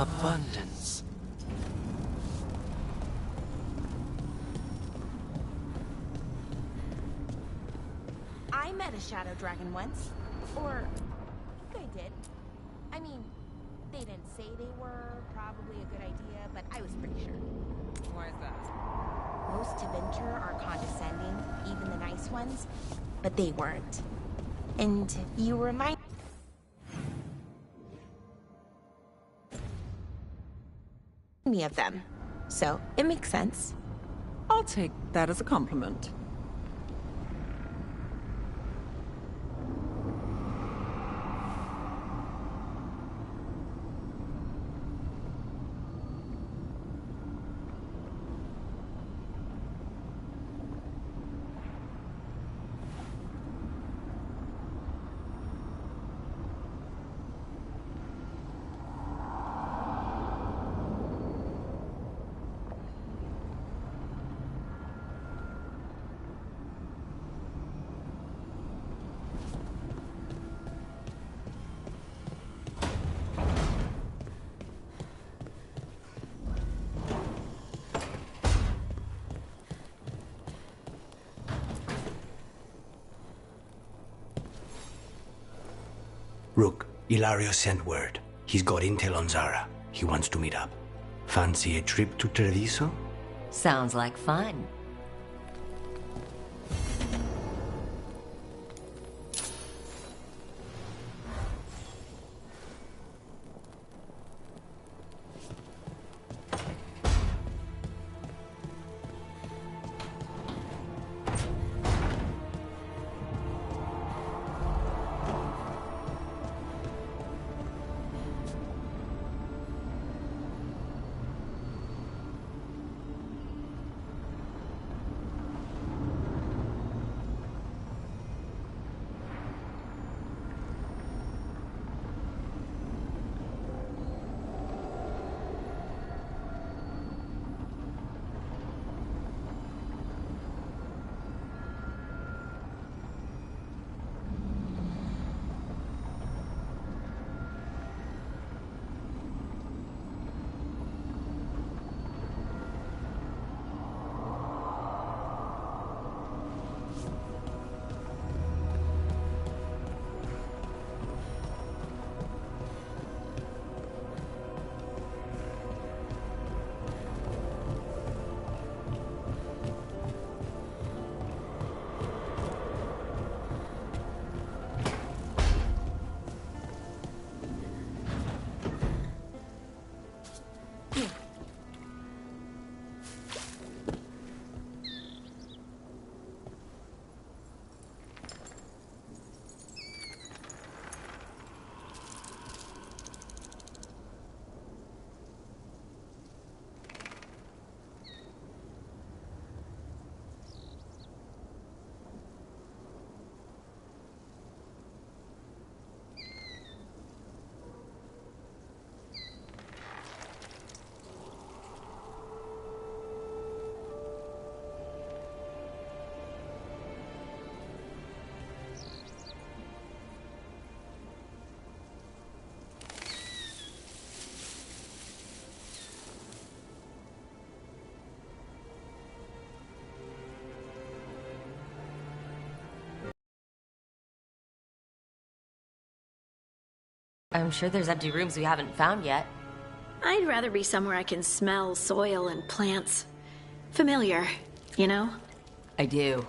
Abundance. I met a shadow dragon once. Or, I think I did. I mean, they didn't say they were probably a good idea, but I was pretty sure. Why is that? Most Tevinter are condescending, even the nice ones, but they weren't. And you remind me of them. So, it makes sense. I'll take that as a compliment. Rook, Ilario sent word. He's got intel on Zara. He wants to meet up. Fancy a trip to Treviso? Sounds like fun. I'm sure there's empty rooms we haven't found yet. I'd rather be somewhere I can smell soil and plants. Familiar, you know? I do.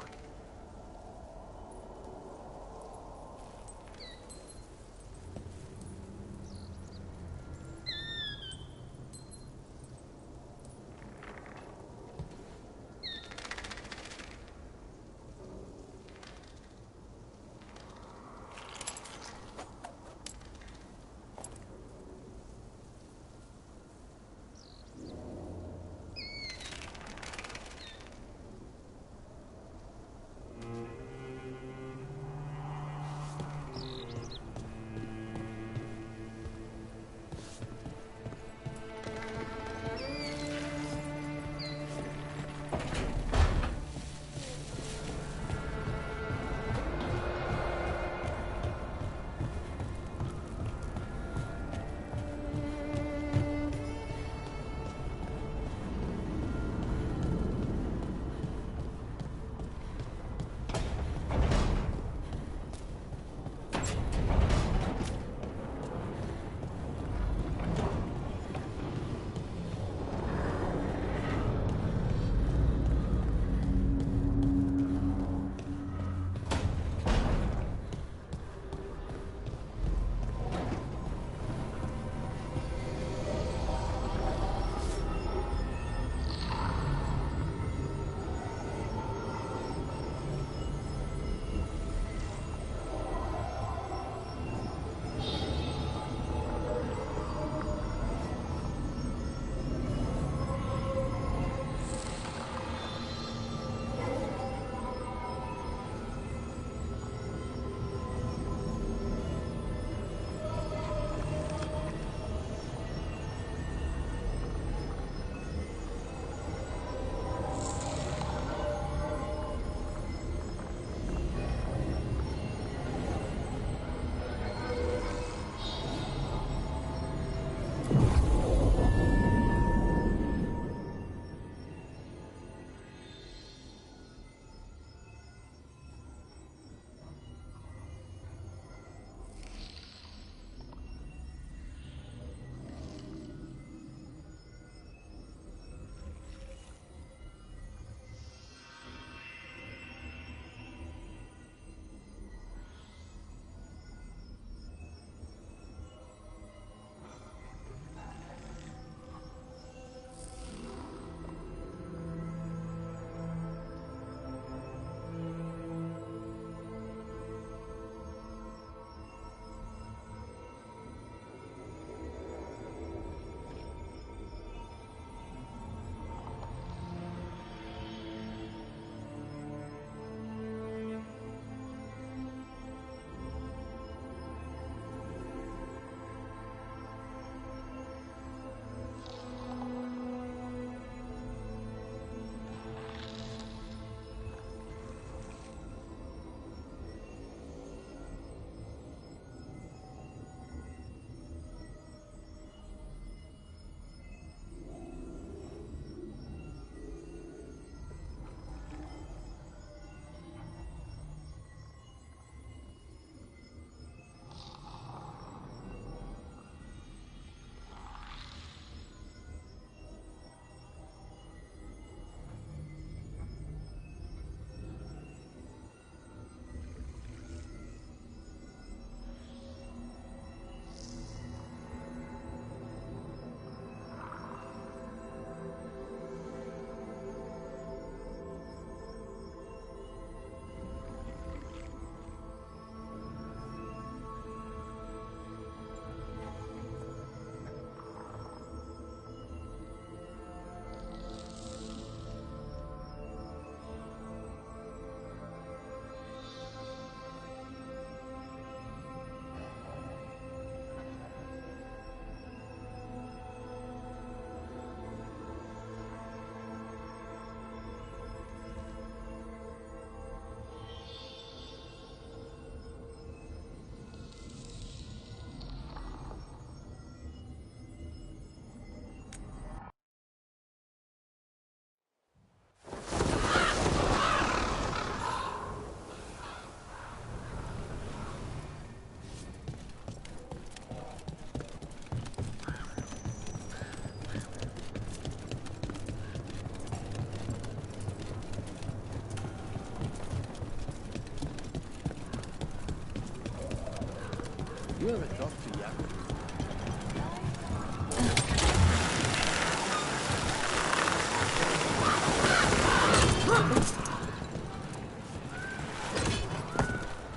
You ever talk to Yaku?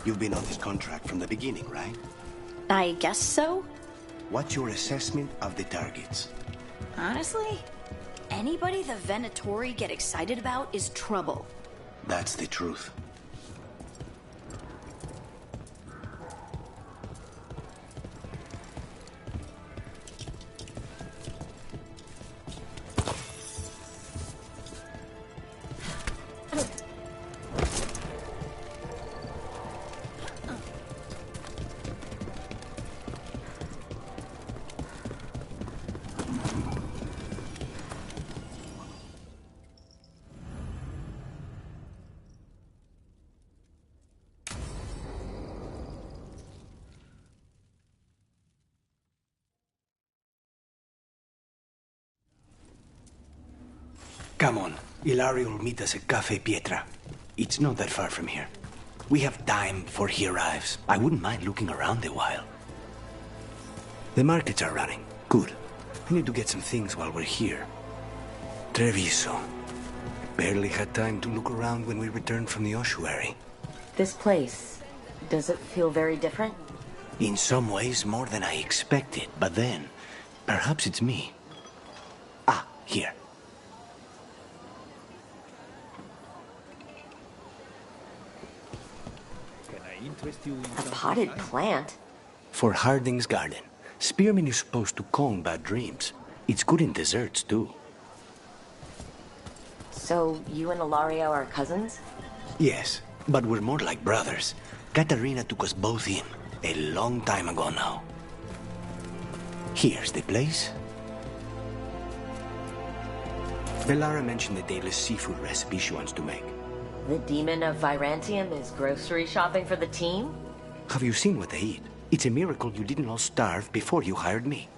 You've been on this contract from the beginning, right? I guess so? What's your assessment of the targets? Honestly, anybody the Venatori get excited about is trouble. That's the truth. Come on. Ilario will meet us at Cafe Pietra. It's not that far from here. We have time before he arrives. I wouldn't mind looking around a while. The markets are running. Good. We need to get some things while we're here. Treviso. Barely had time to look around when we returned from the ossuary. This place, does it feel very different? In some ways, more than I expected. But then, perhaps it's me. Ah, here. Can I interest you in A something potted nice? plant? For Harding's garden. Spearmint is supposed to calm bad dreams. It's good in desserts, too. So, you and Ilario are cousins? Yes, but we're more like brothers. Katarina took us both in, a long time ago now. Here's the place. Velara mentioned the Daedalus seafood recipe she wants to make. The demon of Virantium is grocery shopping for the team? Have you seen what they eat? It's a miracle you didn't all starve before you hired me.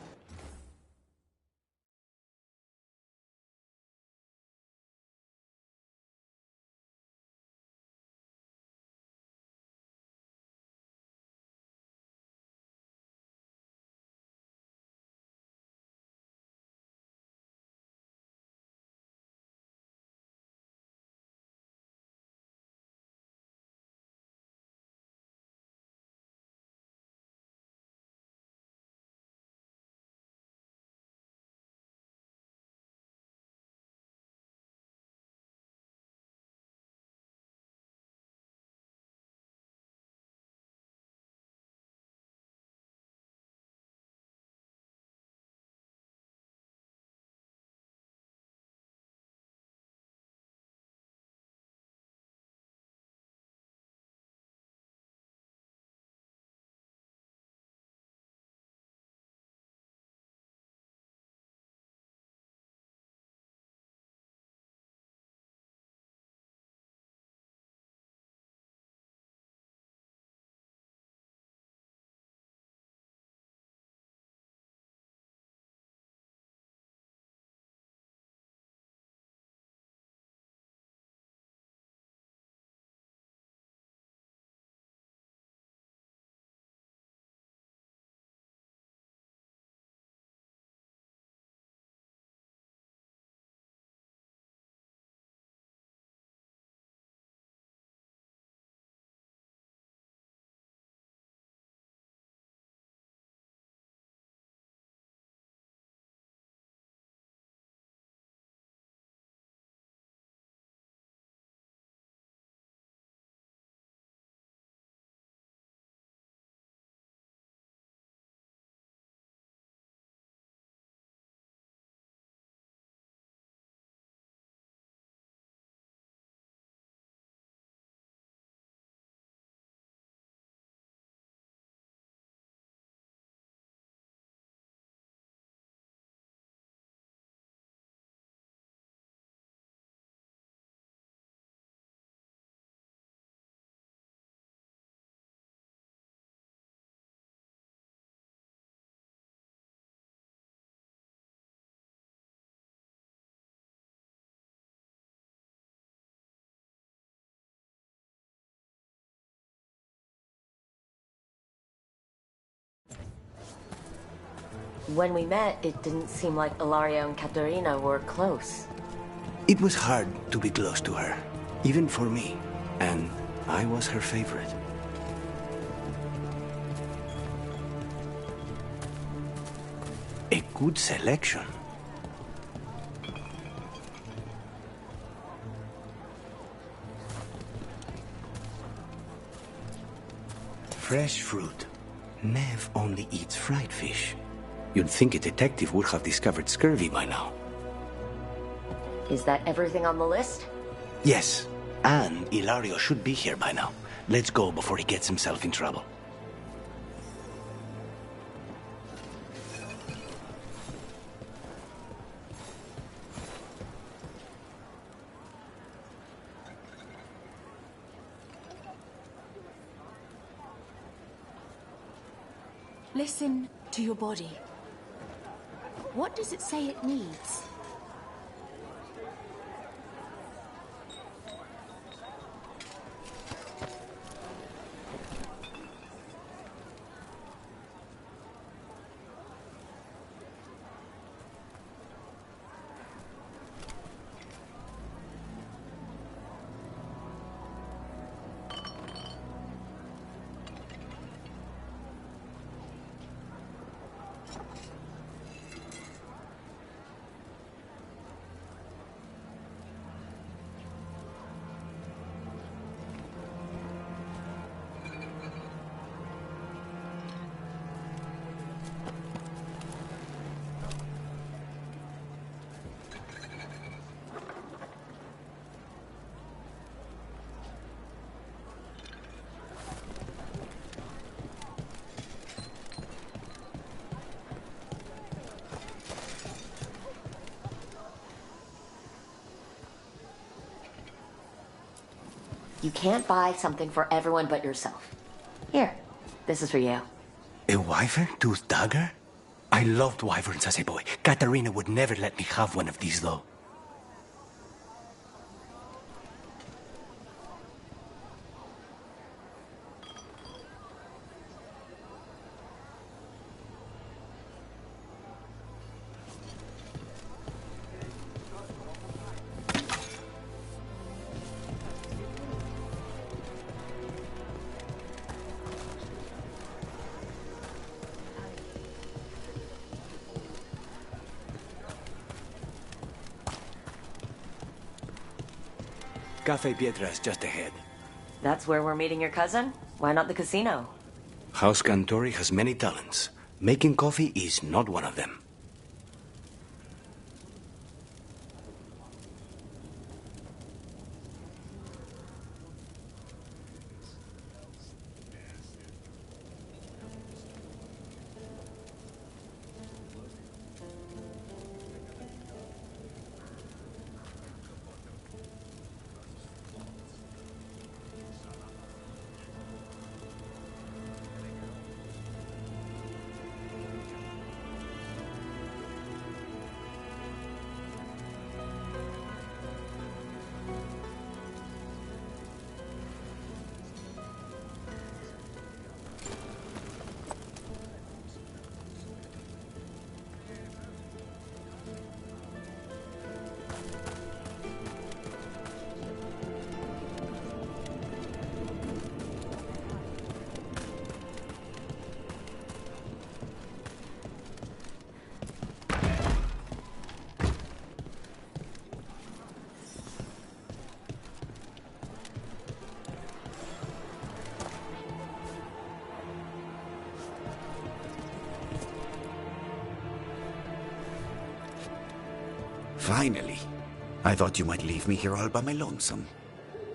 When we met, it didn't seem like Ilario and Katerina were close. It was hard to be close to her, even for me, and I was her favorite. A good selection. Fresh fruit. Nev only eats fried fish. You'd think a detective would have discovered scurvy by now. Is that everything on the list? Yes, and Ilario should be here by now. Let's go before he gets himself in trouble. Listen to your body. What does it say it needs? You can't buy something for everyone but yourself. Here, this is for you. A wyvern tooth dagger? I loved wyverns as a boy. Katerina would never let me have one of these, though. Cafe Pietra is just ahead. That's where we're meeting your cousin? Why not the casino? House Cantori has many talents. Making coffee is not one of them. Finally. I thought you might leave me here all by my lonesome.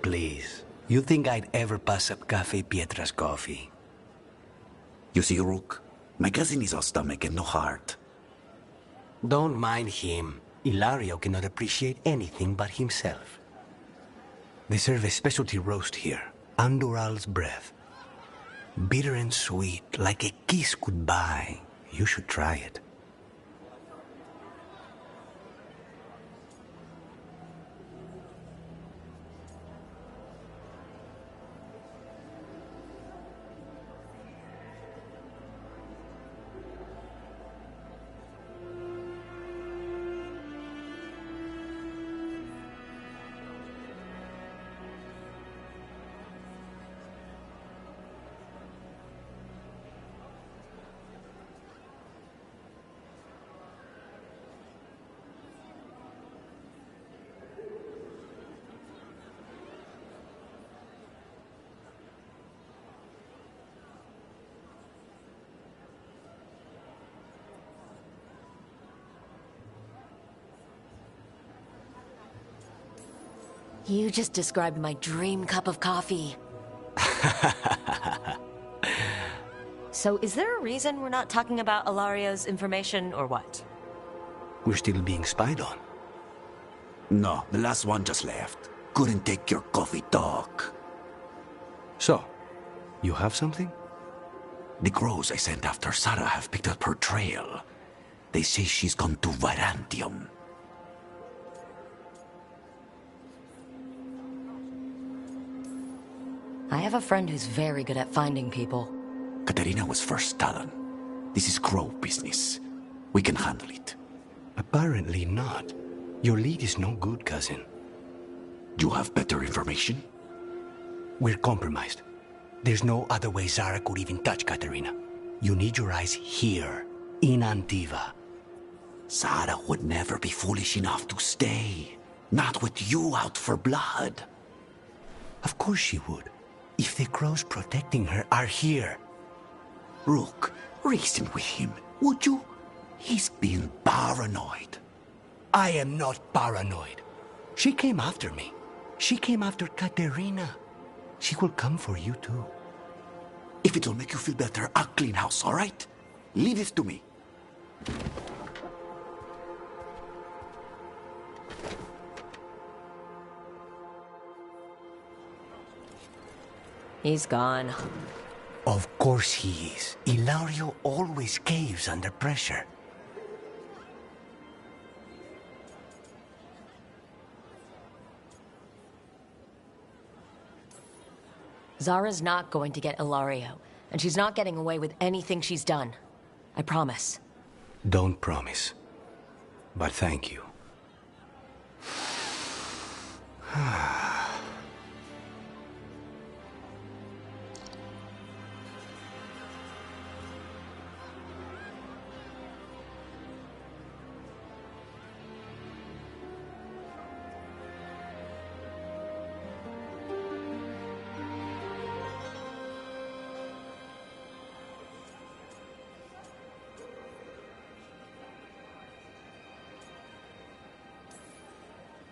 Please. You think I'd ever pass up Cafe Pietra's coffee? You see, Rook, my cousin is all stomach and no heart. Don't mind him. Ilario cannot appreciate anything but himself. They serve a specialty roast here, Andoral's breath. Bitter and sweet, like a kiss goodbye. You should try it. You just described my dream cup of coffee. So is there a reason we're not talking about Ilario's information or what? We're still being spied on. No, the last one just left. Couldn't take your coffee talk. So, you have something? The crows I sent after Sarah have picked up her trail. They say she's gone to Virantium. I have a friend who's very good at finding people. Katerina was first Talon. This is crow business. We can handle it. Apparently not. Your lead is no good, cousin. You have better information? We're compromised. There's no other way Zara could even touch Katerina. You need your eyes here, in Antiva. Sarah would never be foolish enough to stay. Not with you out for blood. Of course she would. If the crows protecting her are here. Rook, reason with him, would you? He's being paranoid. I am not paranoid. She came after me. She came after Katerina. She will come for you too. If it'll make you feel better, I'll clean house, all right? Leave this to me. He's gone. Of course he is. Ilario always caves under pressure. Zara's not going to get Ilario, and she's not getting away with anything she's done. I promise. Don't promise. But thank you.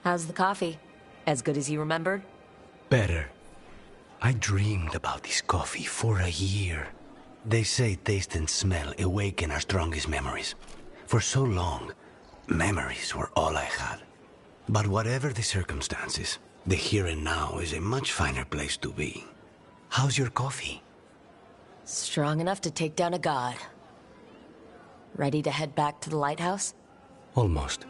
How's the coffee? As good as you remembered? Better. I dreamed about this coffee for a year. They say taste and smell awaken our strongest memories. For so long, memories were all I had. But whatever the circumstances, the here and now is a much finer place to be. How's your coffee? Strong enough to take down a god. Ready to head back to the lighthouse? Almost.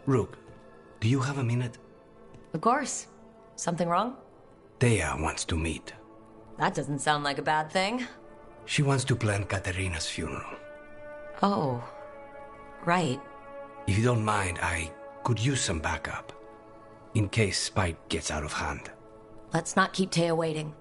Rook, do you have a minute? Of course. Something wrong? Thea wants to meet. That doesn't sound like a bad thing. She wants to plan Katerina's funeral. Oh, right. If you don't mind, I could use some backup. In case Spike gets out of hand. Let's not keep Taya waiting.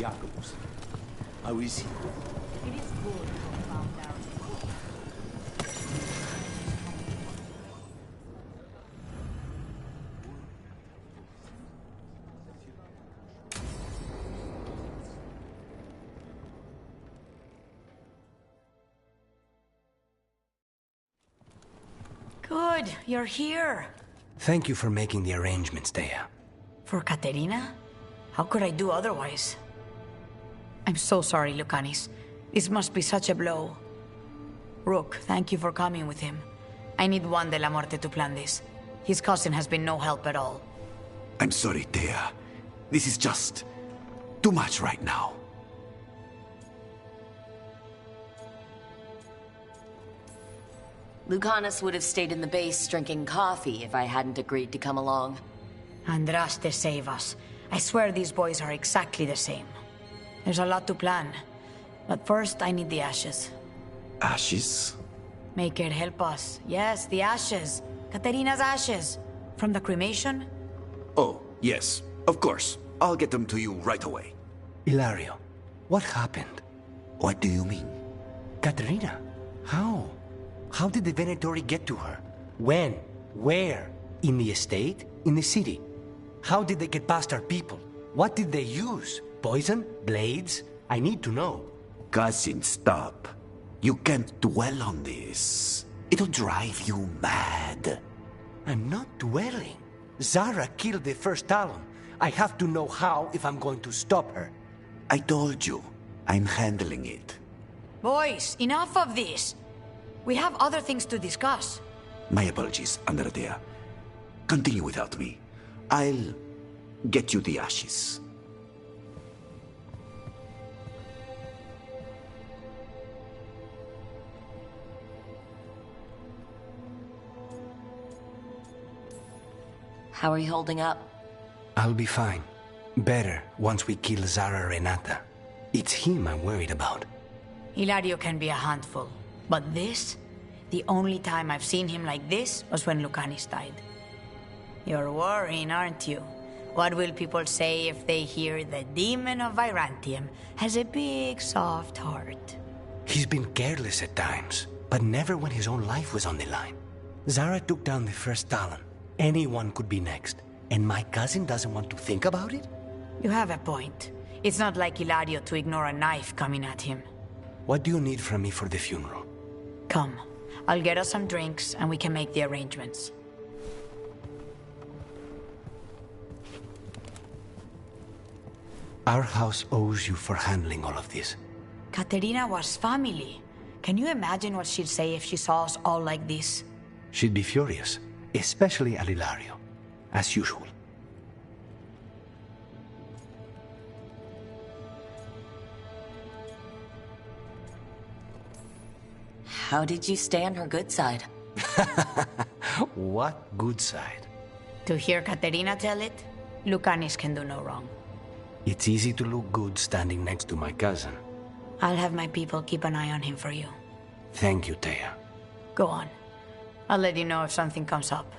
Jacobus. How is he? It is good to have found out. Good, you're here. Thank you for making the arrangements, Dea. For Katerina? How could I do otherwise? I'm so sorry, Lucanis. This must be such a blow. Rook, thank you for coming with him. I need Juan de la Muerte to plan this. His cousin has been no help at all. I'm sorry, Dea. This is just too much right now. Lucanus would have stayed in the base drinking coffee if I hadn't agreed to come along. Andraste, save us. I swear these boys are exactly the same. There's a lot to plan. But first, I need the ashes. Ashes? Make it help us. Yes, the ashes. Katerina's ashes. From the cremation? Oh, yes, of course. I'll get them to you right away. Ilario, what happened? What do you mean? Katerina, how? How did the Venatori get to her? When? Where? In the estate? In the city? How did they get past our people? What did they use? Poison? Blades? I need to know. Cousin, stop. You can't dwell on this. It'll drive you mad. I'm not dwelling. Zara killed the first Talon. I have to know how if I'm going to stop her. I told you, I'm handling it. Boys, enough of this. We have other things to discuss. My apologies, Andradea. Continue without me. I'll get you the ashes. How are you holding up? I'll be fine. Better once we kill Zara Renata. It's him I'm worried about. Hilario can be a handful. But this? The only time I've seen him like this was when Lucanis died. You're worrying, aren't you? What will people say if they hear the demon of Virantium has a big, soft heart? He's been careless at times, but never when his own life was on the line. Zara took down the first Talon. Anyone could be next. And my cousin doesn't want to think about it? You have a point. It's not like Hilario to ignore a knife coming at him. What do you need from me for the funeral? Come. I'll get us some drinks and we can make the arrangements. Our house owes you for handling all of this. Katerina was family. Can you imagine what she'd say if she saw us all like this? She'd be furious, especially at Ilario, as usual. How did you stay on her good side? What good side? To hear Katerina tell it, Lucanis can do no wrong. It's easy to look good standing next to my cousin. I'll have my people keep an eye on him for you. Thank you, Thea. Go on. I'll let you know if something comes up.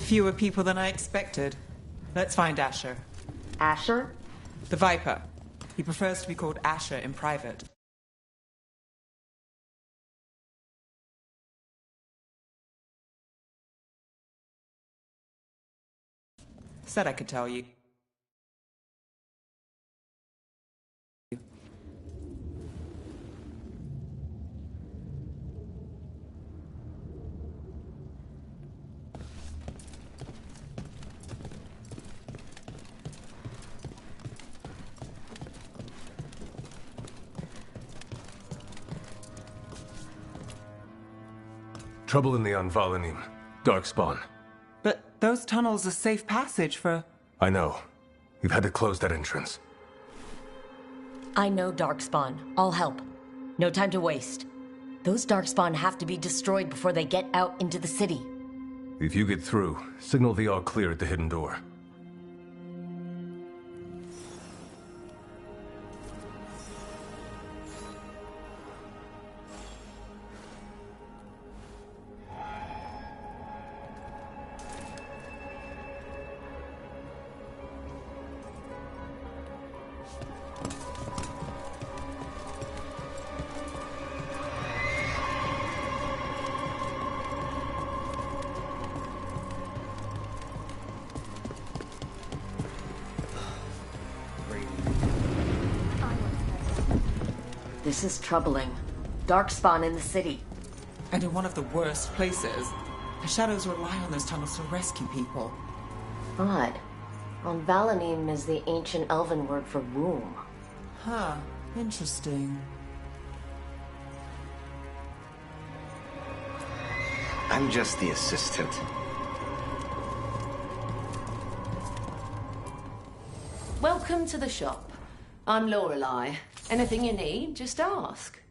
Fewer people than I expected. Let's find Asher. Asher? The Viper. He prefers to be called Asher in private. Said I could tell you. Trouble in the Anvalanim. Darkspawn. But those tunnels are safe passage for... I know. We've had to close that entrance. I know Darkspawn. I'll help. No time to waste. Those Darkspawn have to be destroyed before they get out into the city. If you get through, signal the all clear at the hidden door. This is troubling. Darkspawn in the city. And in one of the worst places. The Shadows rely on those tunnels to rescue people. Odd. Anvalanim is the ancient elven word for womb. Huh. Interesting. I'm just the assistant. Welcome to the shop. I'm Lorelei. Anything you need, just ask.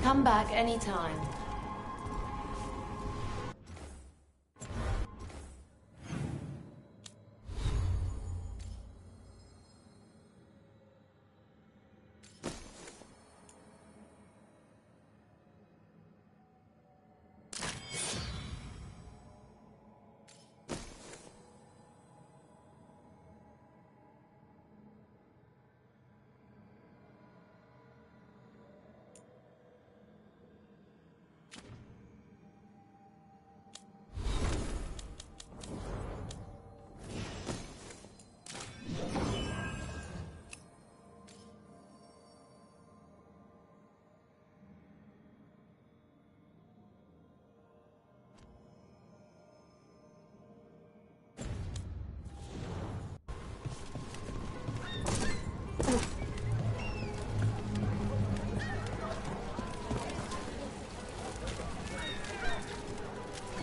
Come back anytime.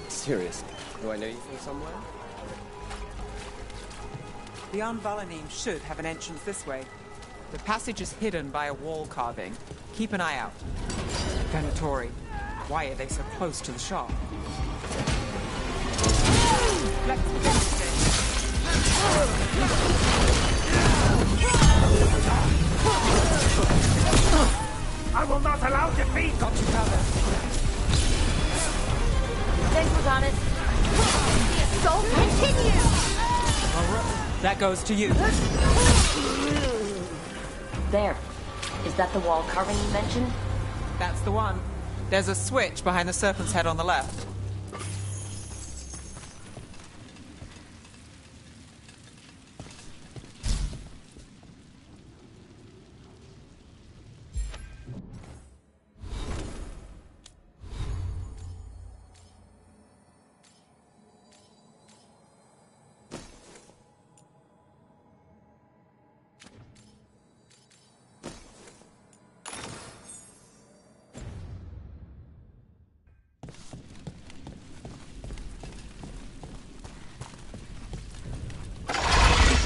Seriously, do I know you from somewhere? The Anvalanim should have an entrance this way. The passage is hidden by a wall carving. Keep an eye out. Venatori, why are they so close to the shop? Let's get it. I will not allow defeat! Got you covered. Thanks, Adonis. The assault continues! That goes to you. There. Is that the wall carving you mentioned? That's the one. There's a switch behind the serpent's head on the left.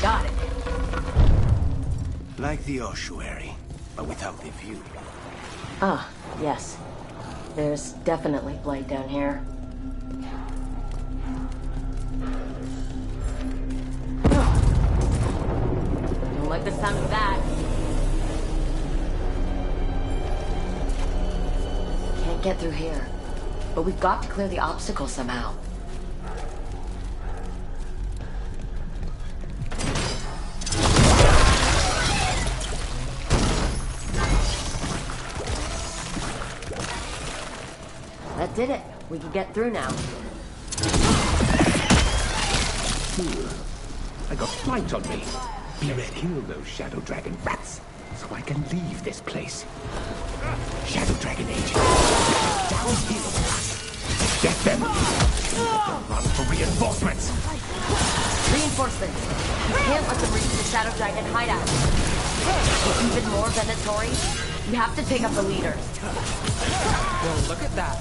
Got it. Like the ossuary, but without the view. Ah, yes. There's definitely blight down here. Don't like the sound of that. Can't get through here. But we've got to clear the obstacle somehow. That did it. We can get through now. I got flight on me. Be ready. Kill those Shadow Dragon rats, so I can leave this place. Shadow Dragon agent. Down here. Get them. Run for reinforcements. Reinforcements. We can't let them reach the Shadow Dragon hideout. For even more Venatori, you have to take up the leaders. Well, look at that.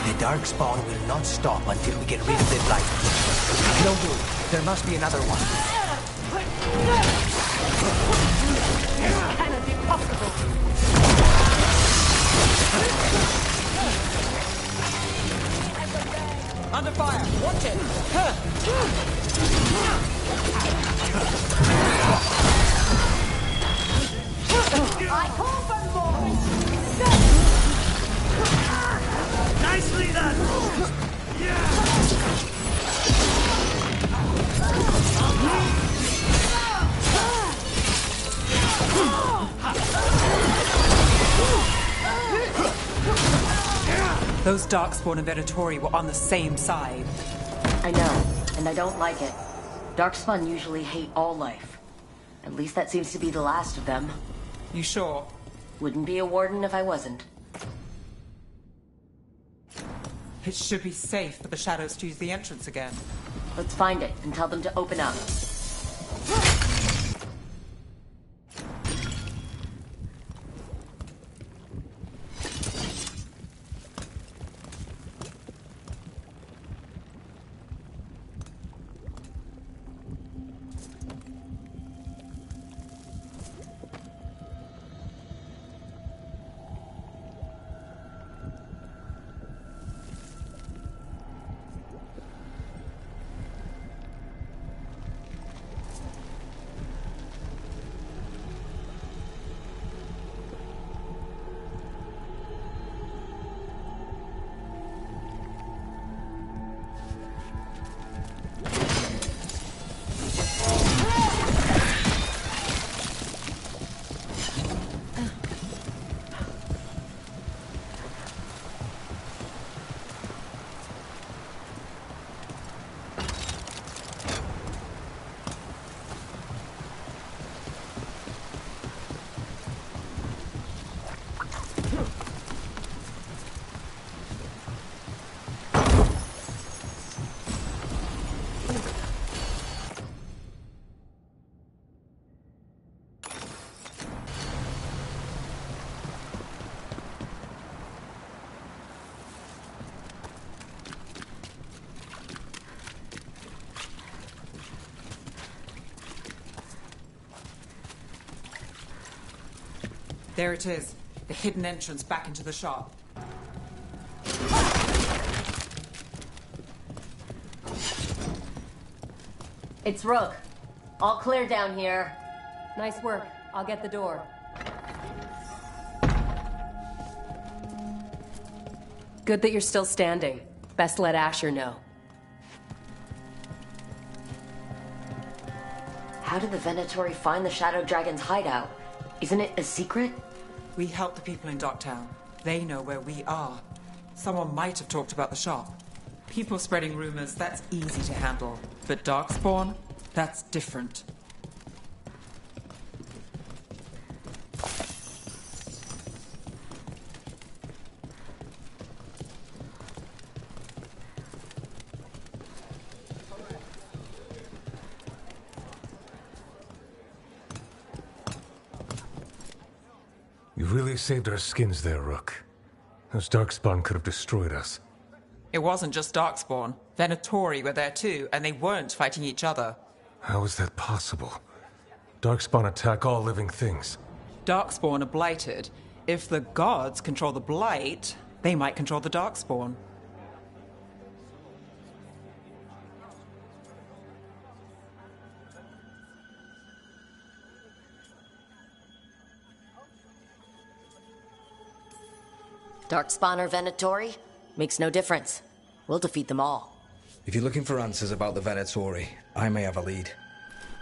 The Darkspawn will not stop until we get rid of the blight. No good. There must be another one. Cannot be possible. Under fire! Watch it! I call for more! Nicely done! Those Darkspawn and Venatori were on the same side. I know, and I don't like it. Darkspawn usually hate all life. At least that seems to be the last of them. You sure? Wouldn't be a warden if I wasn't. It should be safe for the shadows to use the entrance again. Let's find it and tell them to open up. There it is. The hidden entrance back into the shop. It's Rook. All clear down here. Nice work. I'll get the door. Good that you're still standing. Best let Asher know. How did the Venatori find the Shadow Dragon's hideout? Isn't it a secret? We help the people in Docktown. They know where we are. Someone might have talked about the shop. People spreading rumors, that's easy to handle. But Darkspawn, that's different. You really saved our skins there, Rook. Those Darkspawn could have destroyed us. It wasn't just Darkspawn. Venatori were there too, and they weren't fighting each other. How is that possible? Darkspawn attack all living things. Darkspawn are blighted. If the gods control the blight, they might control the Darkspawn. Darkspawn or Venatori? Makes no difference. We'll defeat them all. If you're looking for answers about the Venatori, I may have a lead.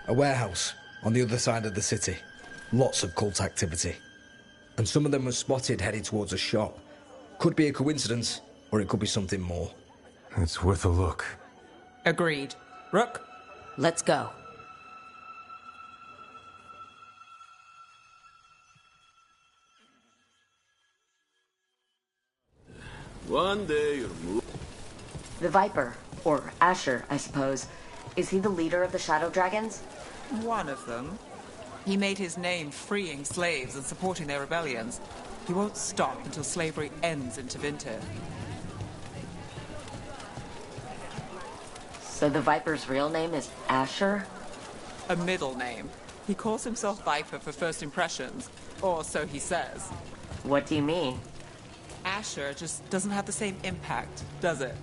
A warehouse on the other side of the city. Lots of cult activity. And some of them were spotted heading towards a shop. Could be a coincidence, or it could be something more. It's worth a look. Agreed. Rook? Let's go. One day you'll move. The Viper, or Asher, I suppose. Is he the leader of the Shadow Dragons? One of them. He made his name freeing slaves and supporting their rebellions. He won't stop until slavery ends in Tevinter. So the Viper's real name is Asher? A middle name. He calls himself Viper for first impressions, or so he says. What do you mean? Asher just doesn't have the same impact, does it?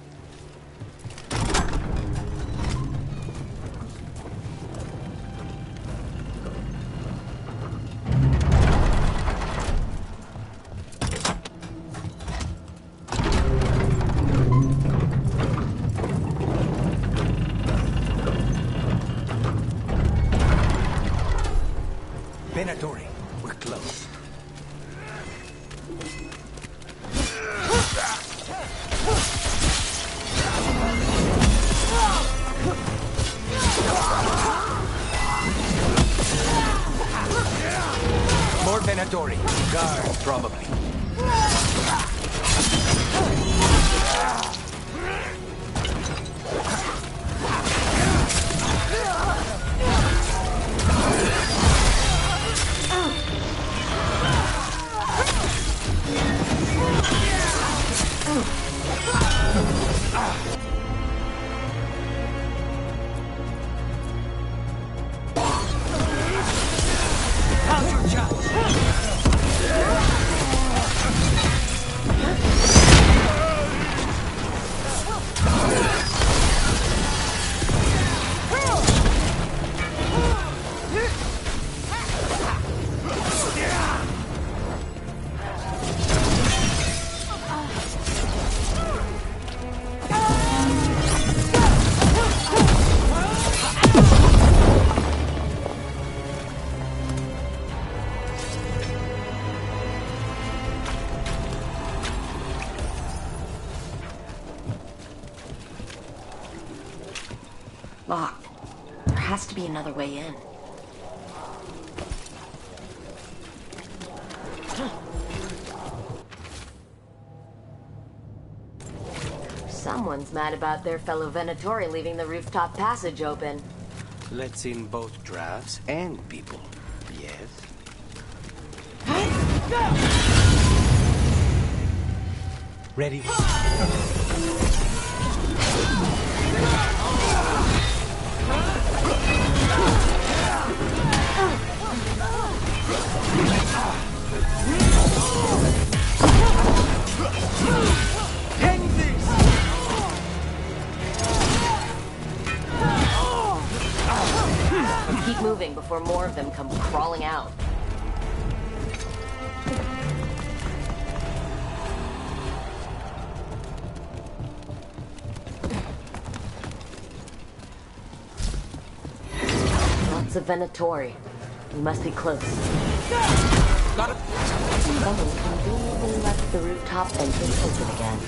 Venatori, we're close. More Venatori. Guards, probably. Locked. There has to be another way in. Someone's mad about their fellow Venatori leaving the rooftop passage open. Let's in both drafts and people. Yes? Ready? them come crawling out. Lots of Venatori. We must be close. Someone conveniently left the rooftop entrance open again.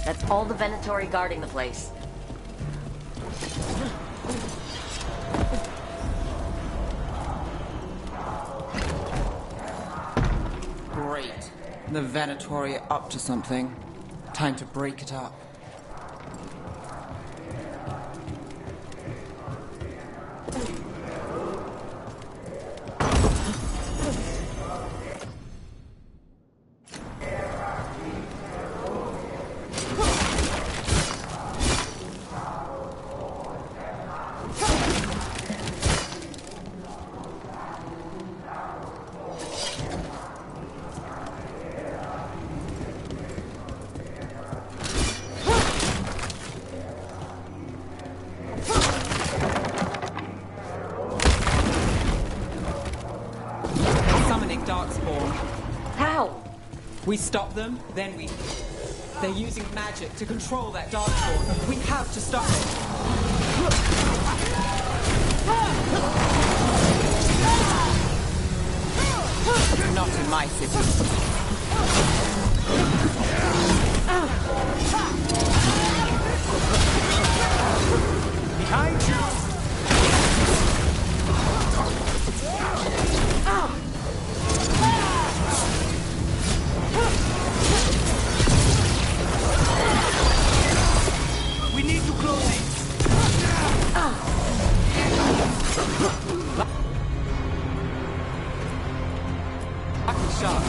That's all the Venatori guarding the place. Great. The Venatori are up to something. Time to break it up. We stop them, then we... They're using magic to control that Darkspawn. We have to stop it. Not in my city. Behind you! We need to close it! Lucky shot.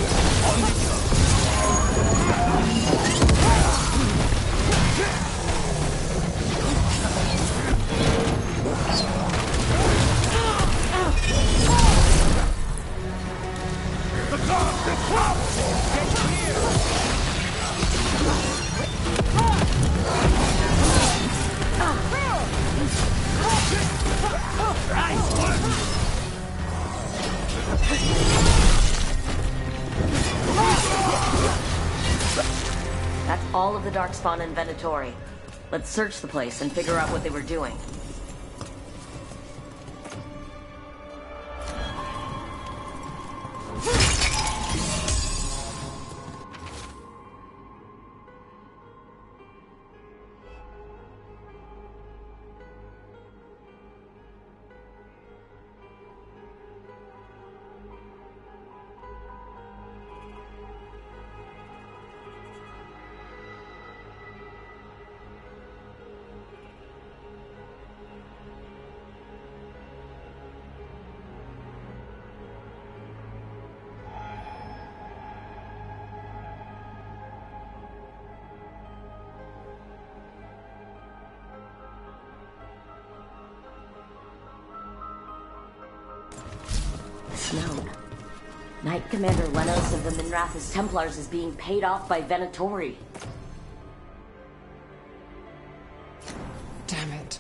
That's all of the Darkspawn and Venatori. Let's search the place and figure out what they were doing. Known. Knight Commander Lenos of the Minrathous Templars is being paid off by Venatori. Damn it.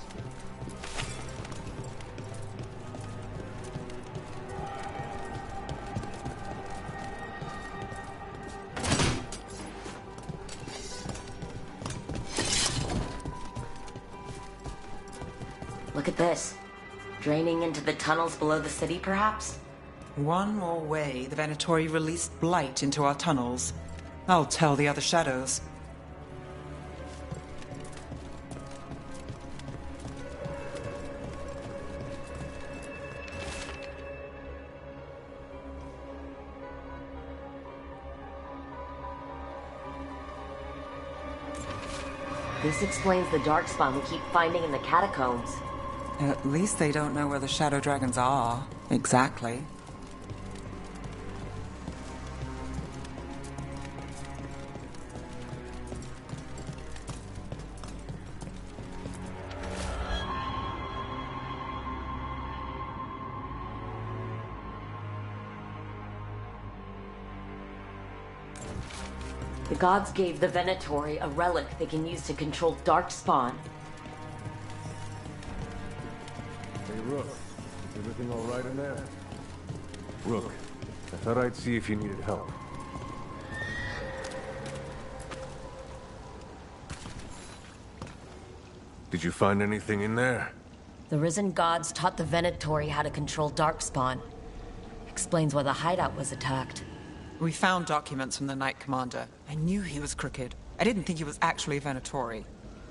Look at this. Draining into the tunnels below the city, perhaps? One more way the Venatori released blight into our tunnels. I'll tell the other shadows. This explains the Darkspawn we keep finding in the catacombs. At least they don't know where the Shadow Dragons are. Exactly. The gods gave the Venatori a relic they can use to control Darkspawn. Hey, Rook. Is everything all right in there? Rook, I thought I'd see if you needed help. Did you find anything in there? The Risen Gods taught the Venatori how to control Darkspawn. Explains why the hideout was attacked. We found documents from the Knight Commander. I knew he was crooked. I didn't think he was actually Venatori.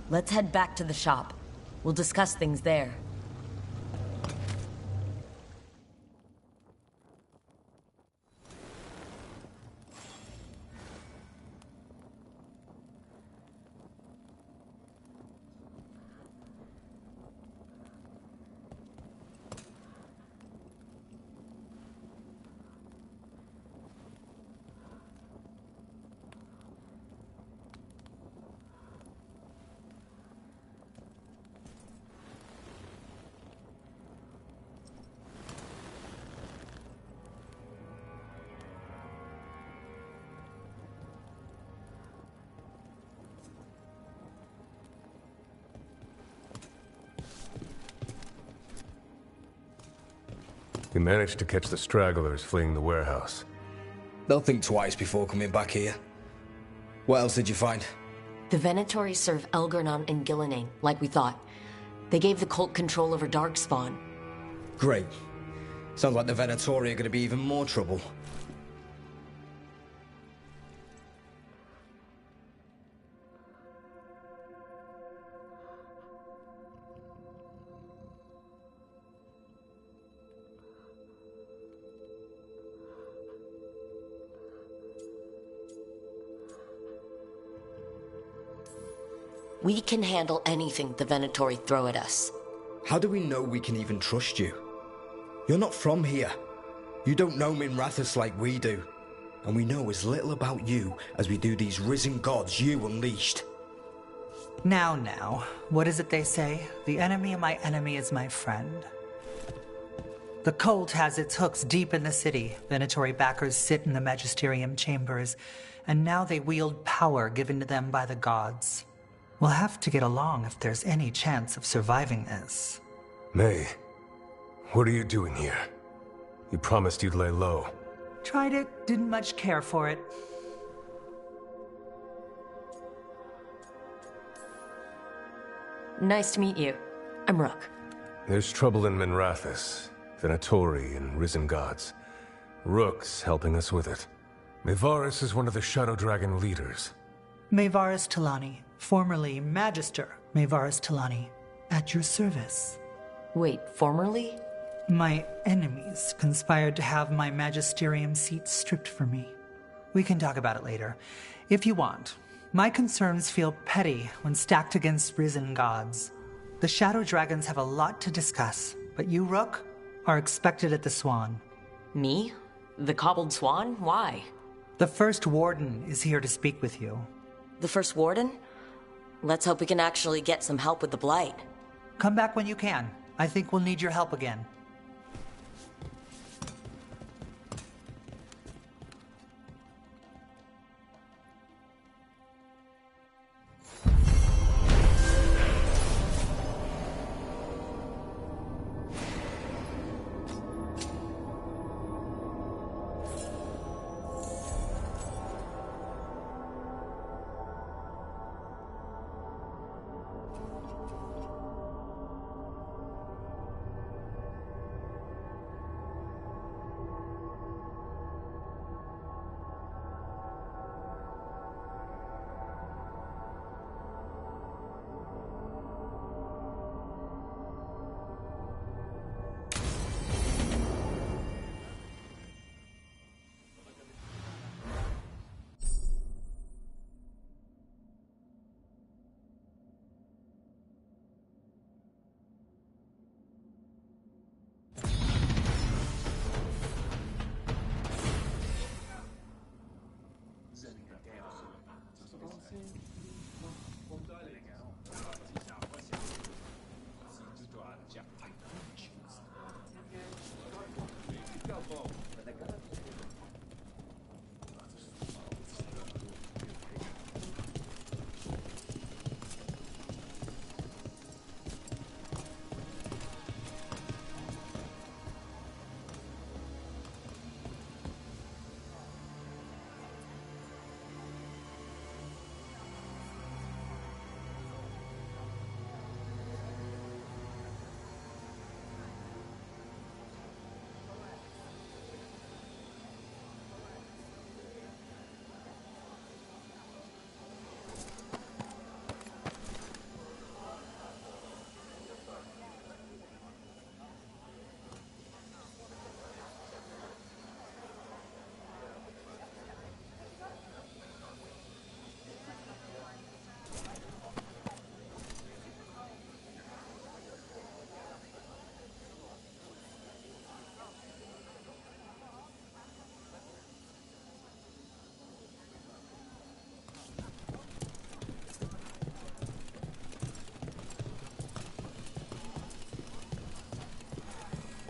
Let's head back to the shop. We'll discuss things there. We managed to catch the stragglers fleeing the warehouse. They'll think twice before coming back here. What else did you find? The Venatori serve Elgernon and Gillenane, like we thought. They gave the cult control over Darkspawn. Great. Sounds like the Venatori are going to be even more trouble. We can handle anything the Venatori throw at us. How do we know we can even trust you? You're not from here. You don't know Minrathous like we do. And we know as little about you as we do these risen gods you unleashed. Now, what is it they say? The enemy of my enemy is my friend. The cult has its hooks deep in the city. Venatori backers sit in the Magisterium chambers, and now they wield power given to them by the gods. We'll have to get along if there's any chance of surviving this. May, what are you doing here? You promised you'd lay low. Tried it, didn't much care for it. Nice to meet you. I'm Rook. There's trouble in Minrathous, Venatori and Risen Gods. Rook's helping us with it. Mayvarus is one of the Shadow Dragon leaders. Mayvarus Talani, formerly Magister Mayvarus Talani, at your service. Wait, formerly? My enemies conspired to have my magisterium seat stripped from me. We can talk about it later, if you want. My concerns feel petty when stacked against risen gods. The Shadow Dragons have a lot to discuss, but you, Rook, are expected at the Swan. Me? The Cobbled Swan? Why? The First Warden is here to speak with you. The First Warden? Let's hope we can actually get some help with the Blight. Come back when you can. I think we'll need your help again.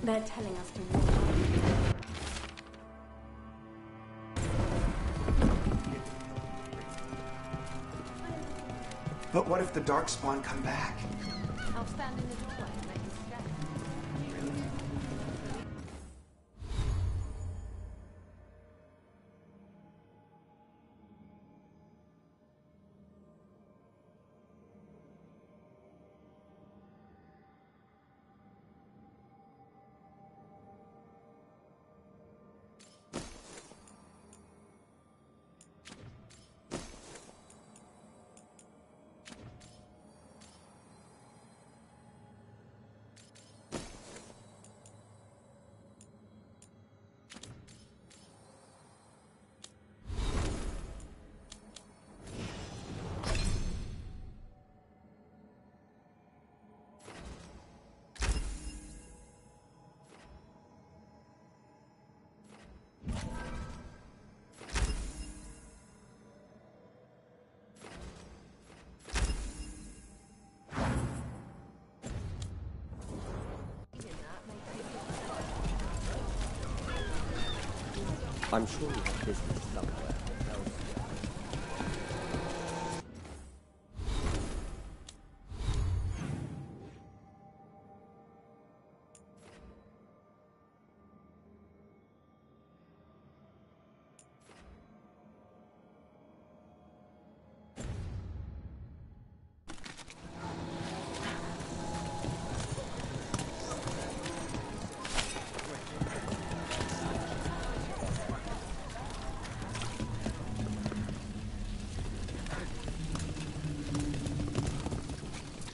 They're telling us to walk. But what if the Darkspawn come back? I'll stand in the doorway and let you scatter. Really? I'm sure you have business somewhere else.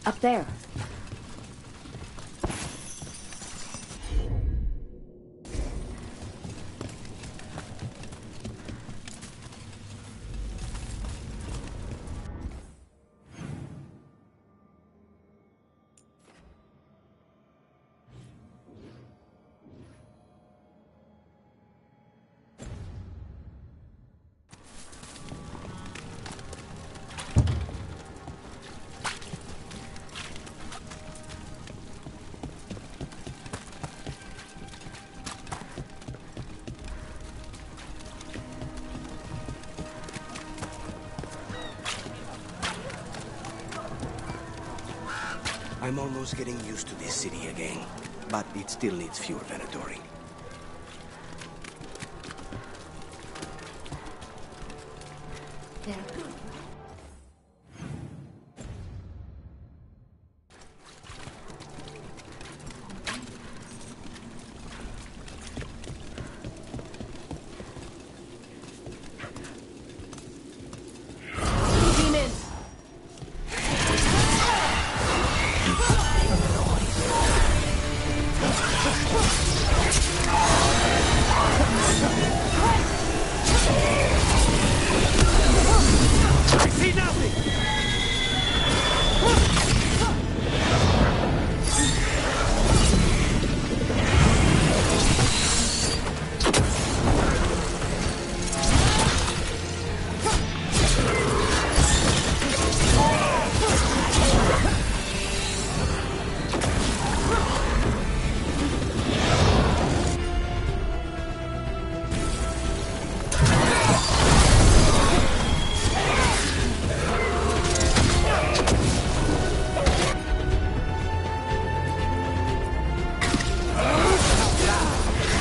Up there. I'm almost getting used to this city again, but it still needs fuel Venatori. There. Demons! I see nothing!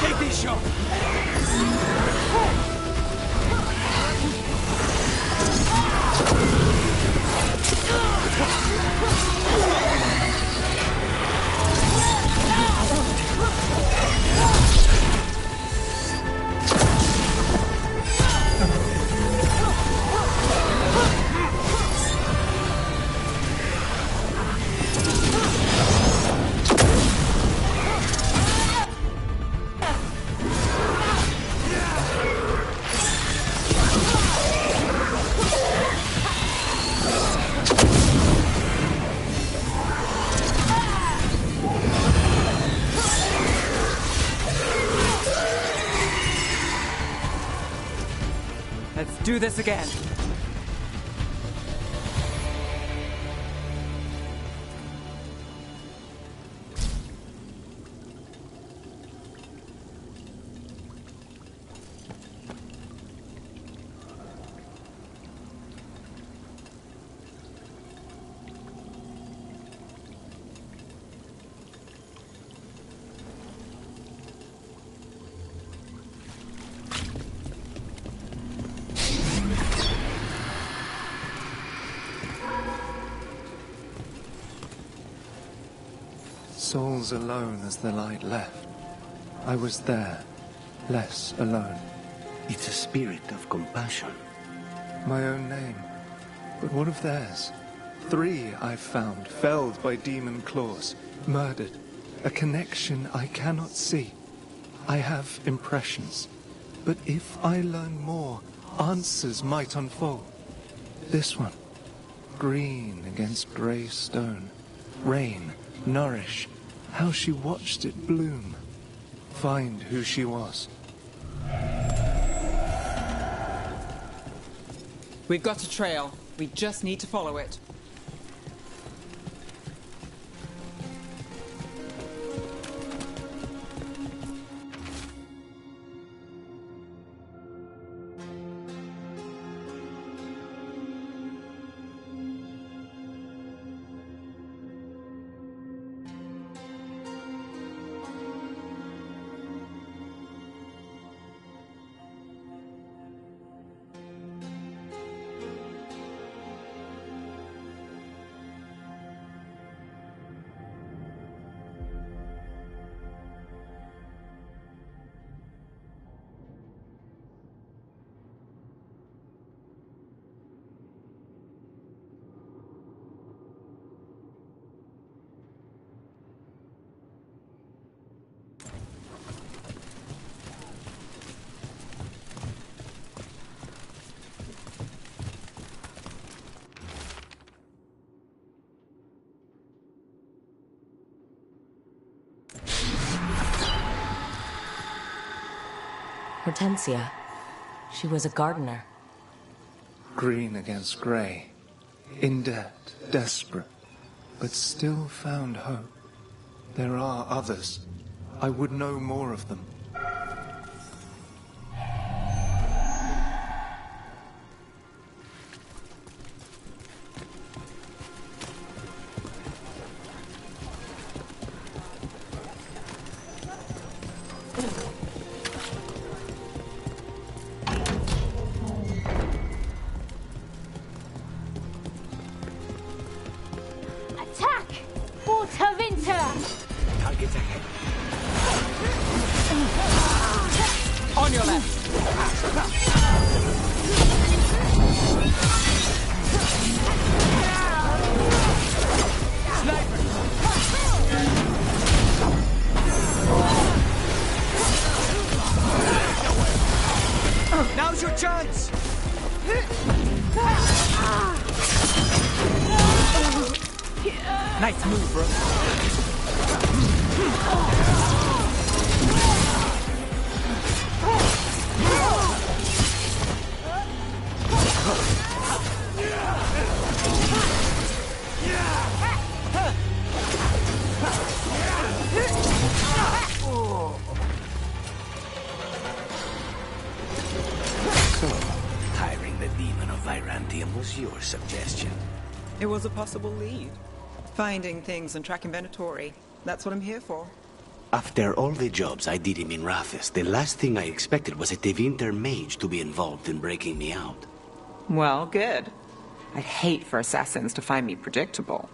Take these shots! Let's do this again. souls alone as the light left. I was there, less alone. It's a spirit of compassion. My own name, but what of theirs? 3 I've found, felled by demon claws, murdered. A connection I cannot see. I have impressions, but if I learn more, answers might unfold. This one, green against grey stone. Rain, nourish, how she watched it bloom. Find who she was. We've got a trail. We just need to follow it. Hortensia. She was a gardener. Green against grey. In debt, desperate, but still found hope. There are others. I would know more of them. On your left. Now's your chance! Nice move, bro. So, hiring the demon of Virantium was your suggestion. It was a possible lead. Finding things and tracking Venatori. That's what I'm here for. After all the jobs I did in Minrathis, the last thing I expected was a Tevinter mage to be involved in breaking me out. Well, good. I'd hate for assassins to find me predictable.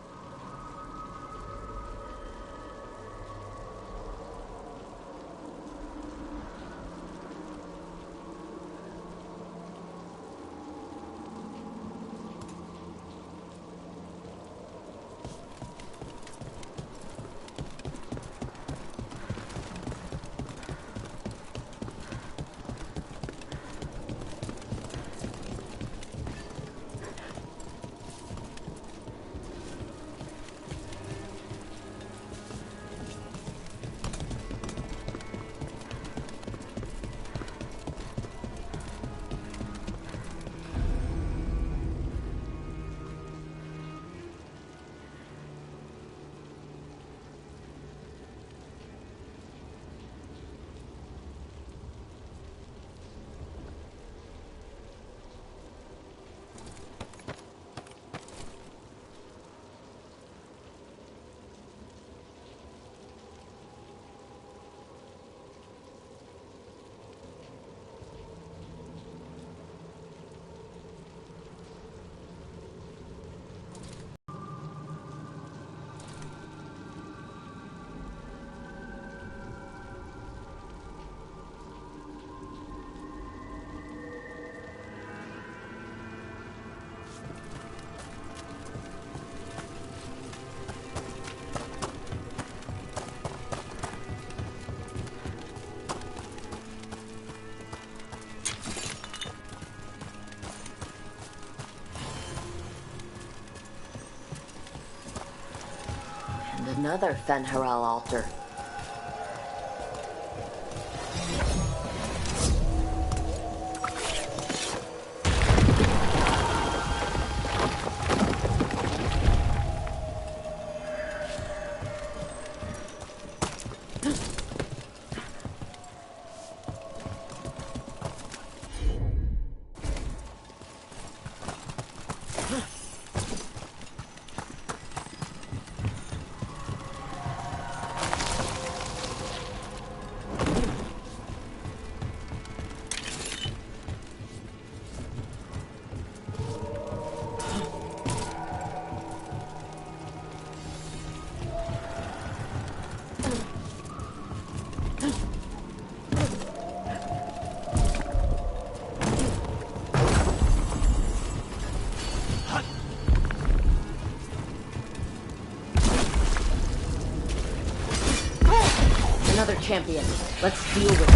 Another Fen'Harel altar. Another champion. Let's deal with it.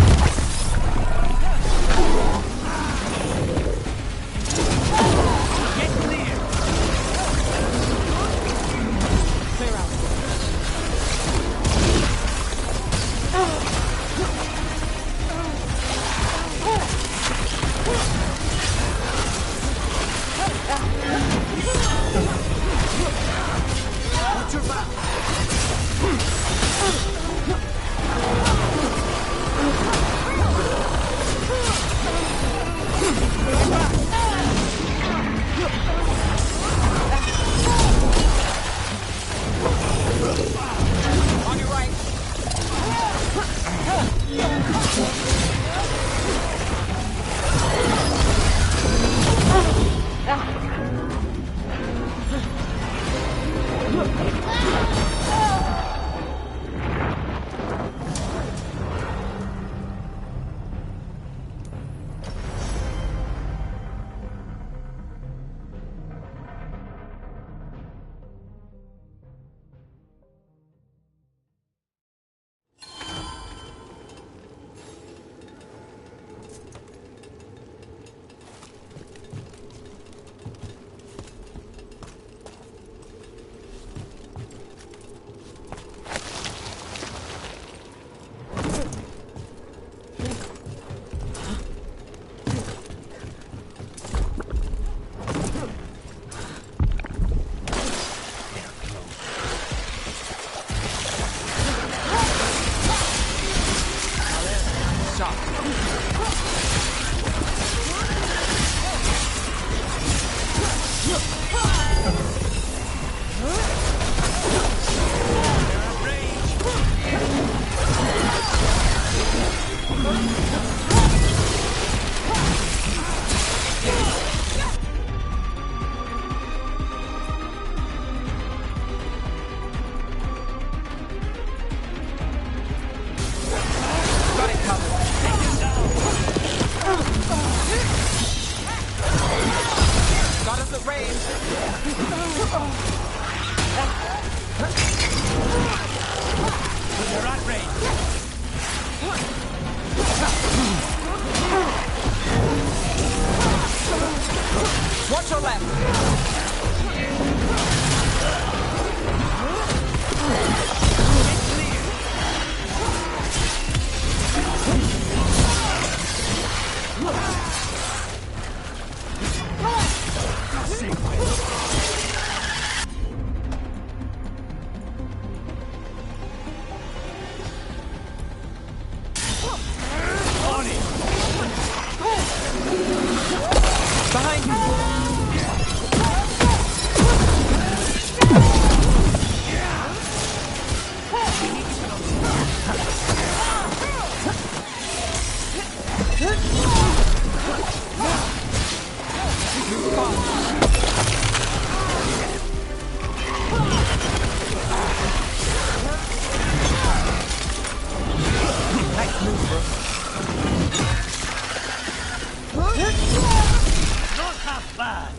Watch your left. Behind you! Nice move, bro. Not half bad.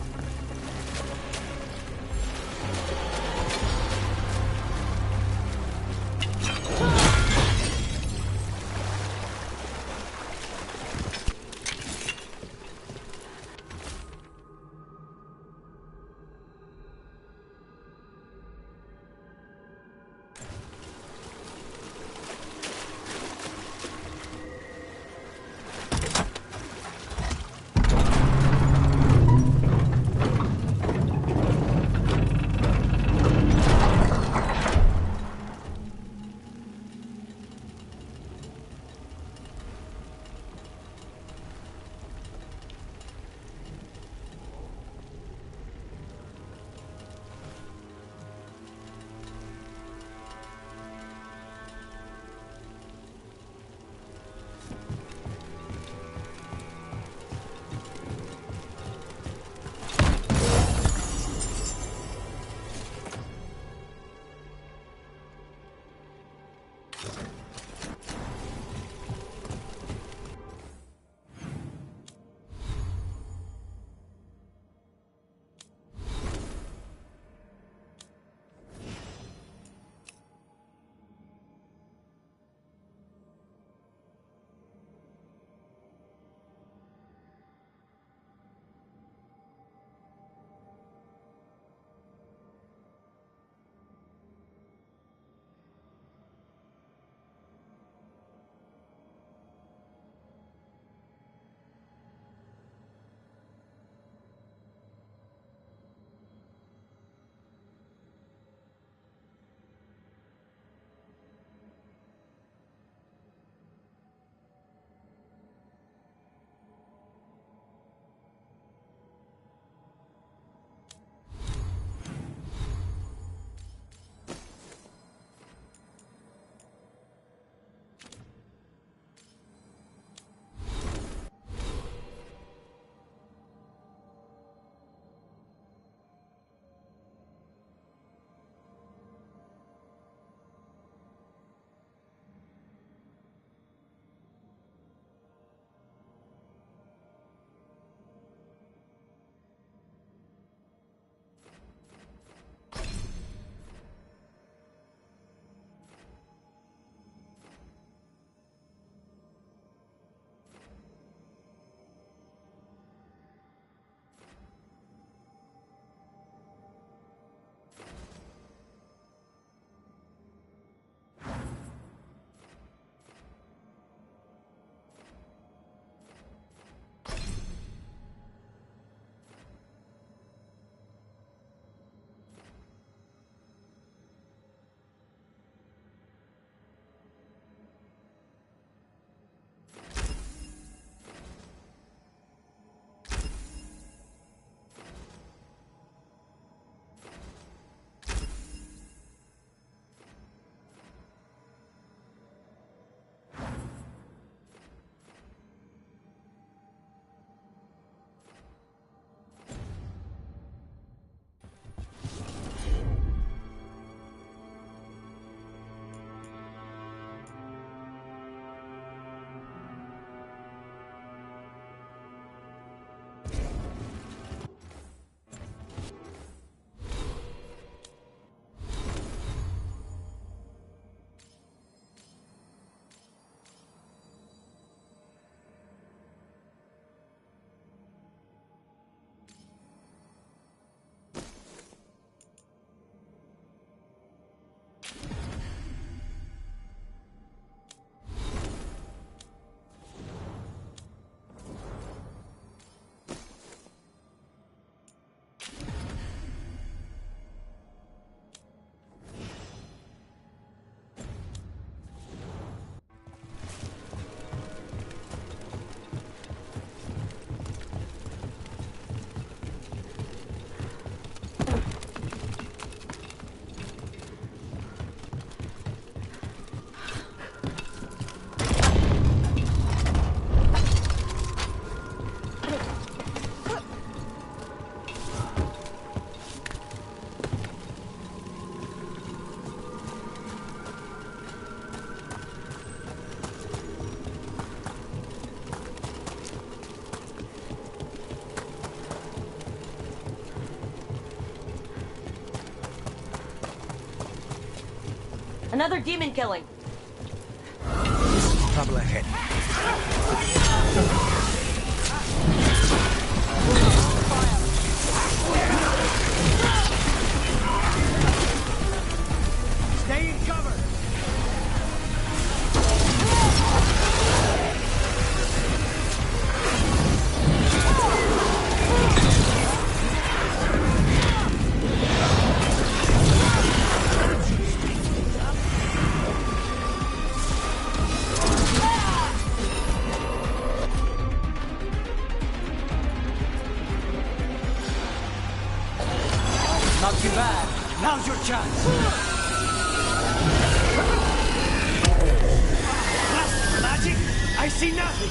Another demon killing. Trouble ahead. Stay in cover! Not too bad. Now's your chance. Magic? I see nothing.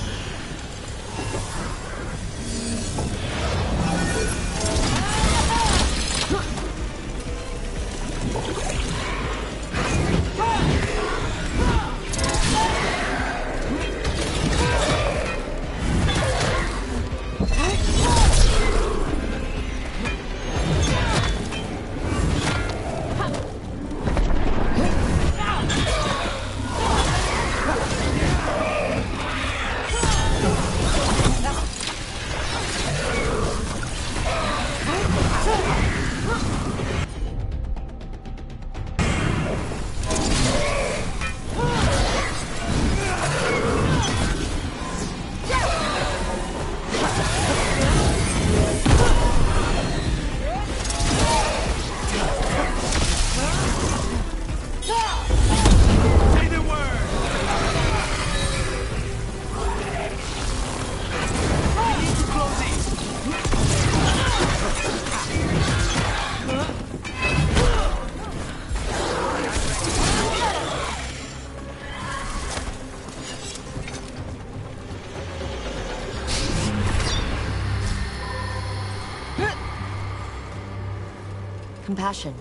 Compassion.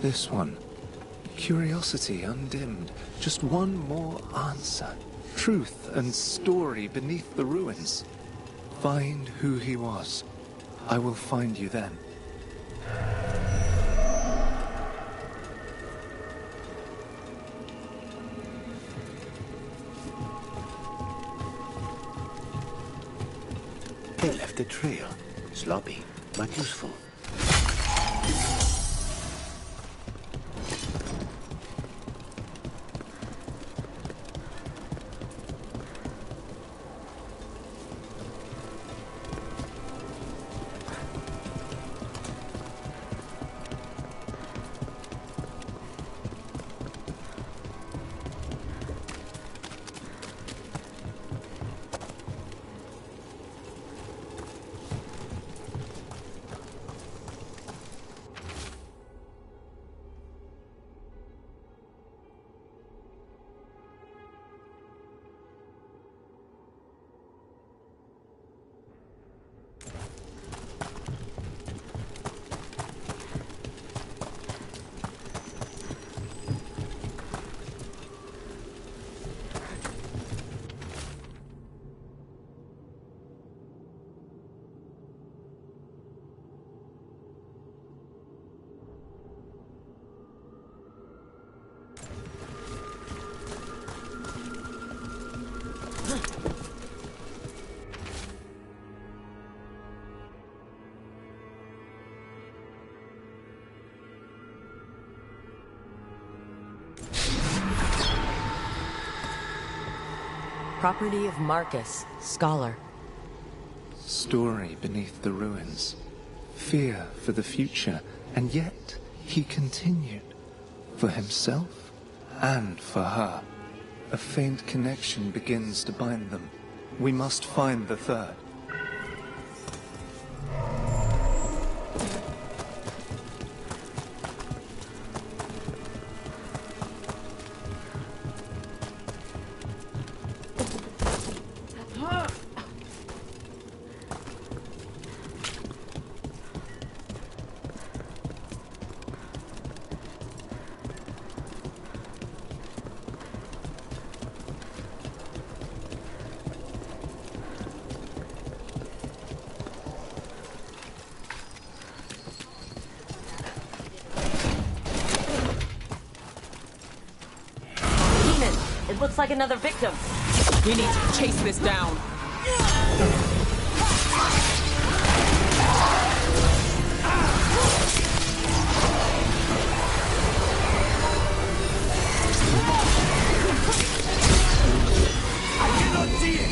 This one. Curiosity undimmed. Just one more answer. Truth and story beneath the ruins. Find who he was. I will find you then. They left a trail. Sloppy, but useful. Property of Marcus, scholar. Story beneath the ruins. Fear for the future, and yet he continued. For himself and for her. A faint connection begins to bind them. We must find the third. Looks like another victim. We need to chase this down. I cannot see it!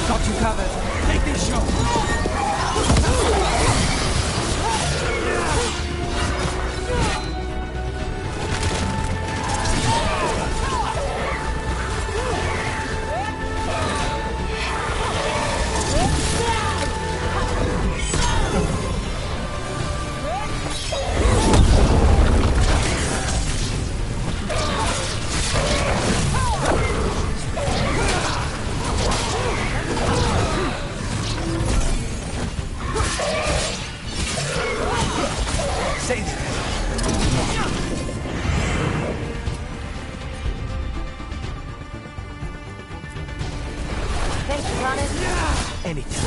Got you covered. Take this shot. Thanks, Johannes. Anytime.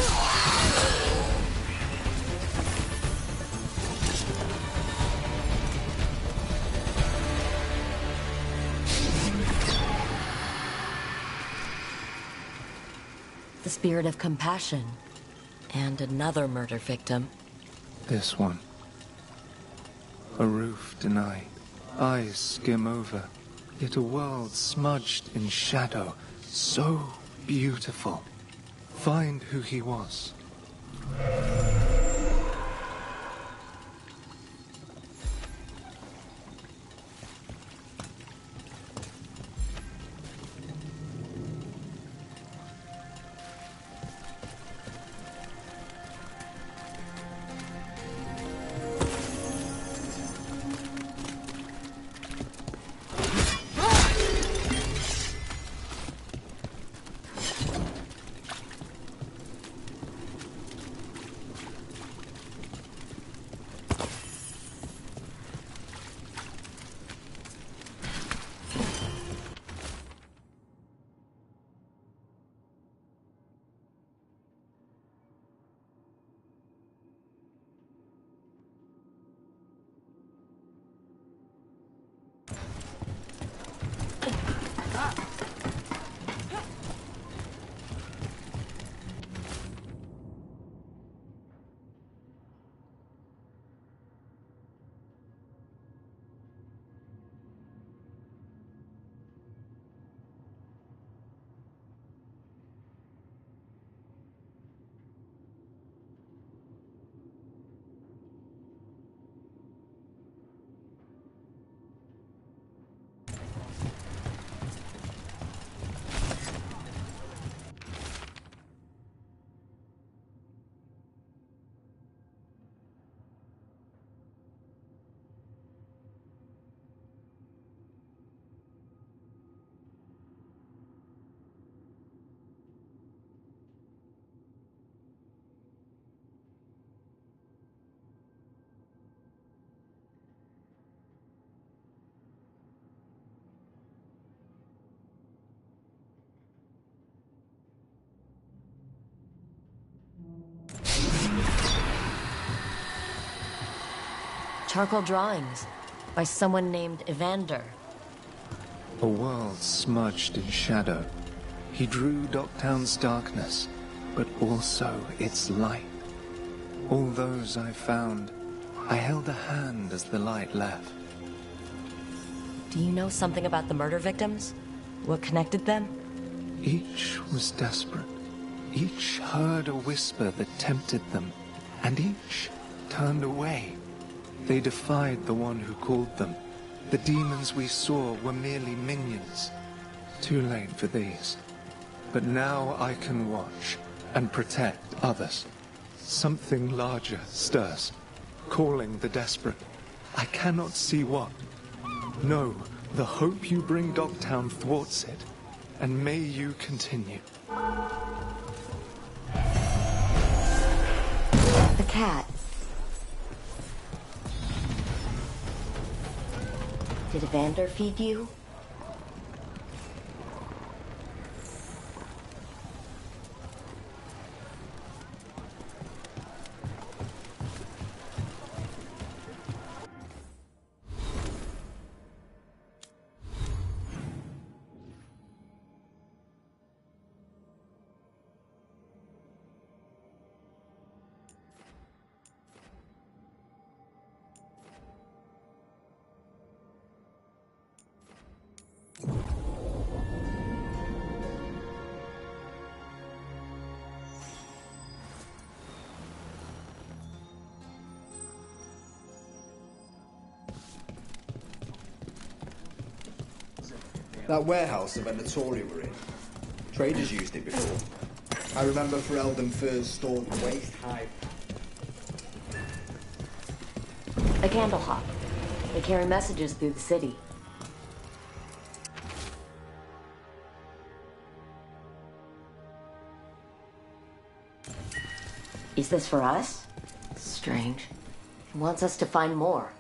The spirit of compassion. And another murder victim. This one. A roof denied. Eyes skim over. Yet a world smudged in shadow. So beautiful. Find who he was. Charcoal drawings by someone named Evander. A world smudged in shadow. He drew Docktown's darkness, but also its light. All those I found, I held a hand as the light left. Do you know something about the murder victims? What connected them? Each was desperate. Each heard a whisper that tempted them, and each turned away. They defied the one who called them. The demons we saw were merely minions. Too late for these. But now I can watch and protect others. Something larger stirs, calling the desperate. I cannot see what. No, the hope you bring Dogtown thwarts it, and may you continue. The cat. Did Evander feed you? That warehouse the Venatori were in. Traders used it before. I remember Ferelden Furs stored waist-high. A candle hop. They carry messages through the city. Is this for us? Strange. He wants us to find more.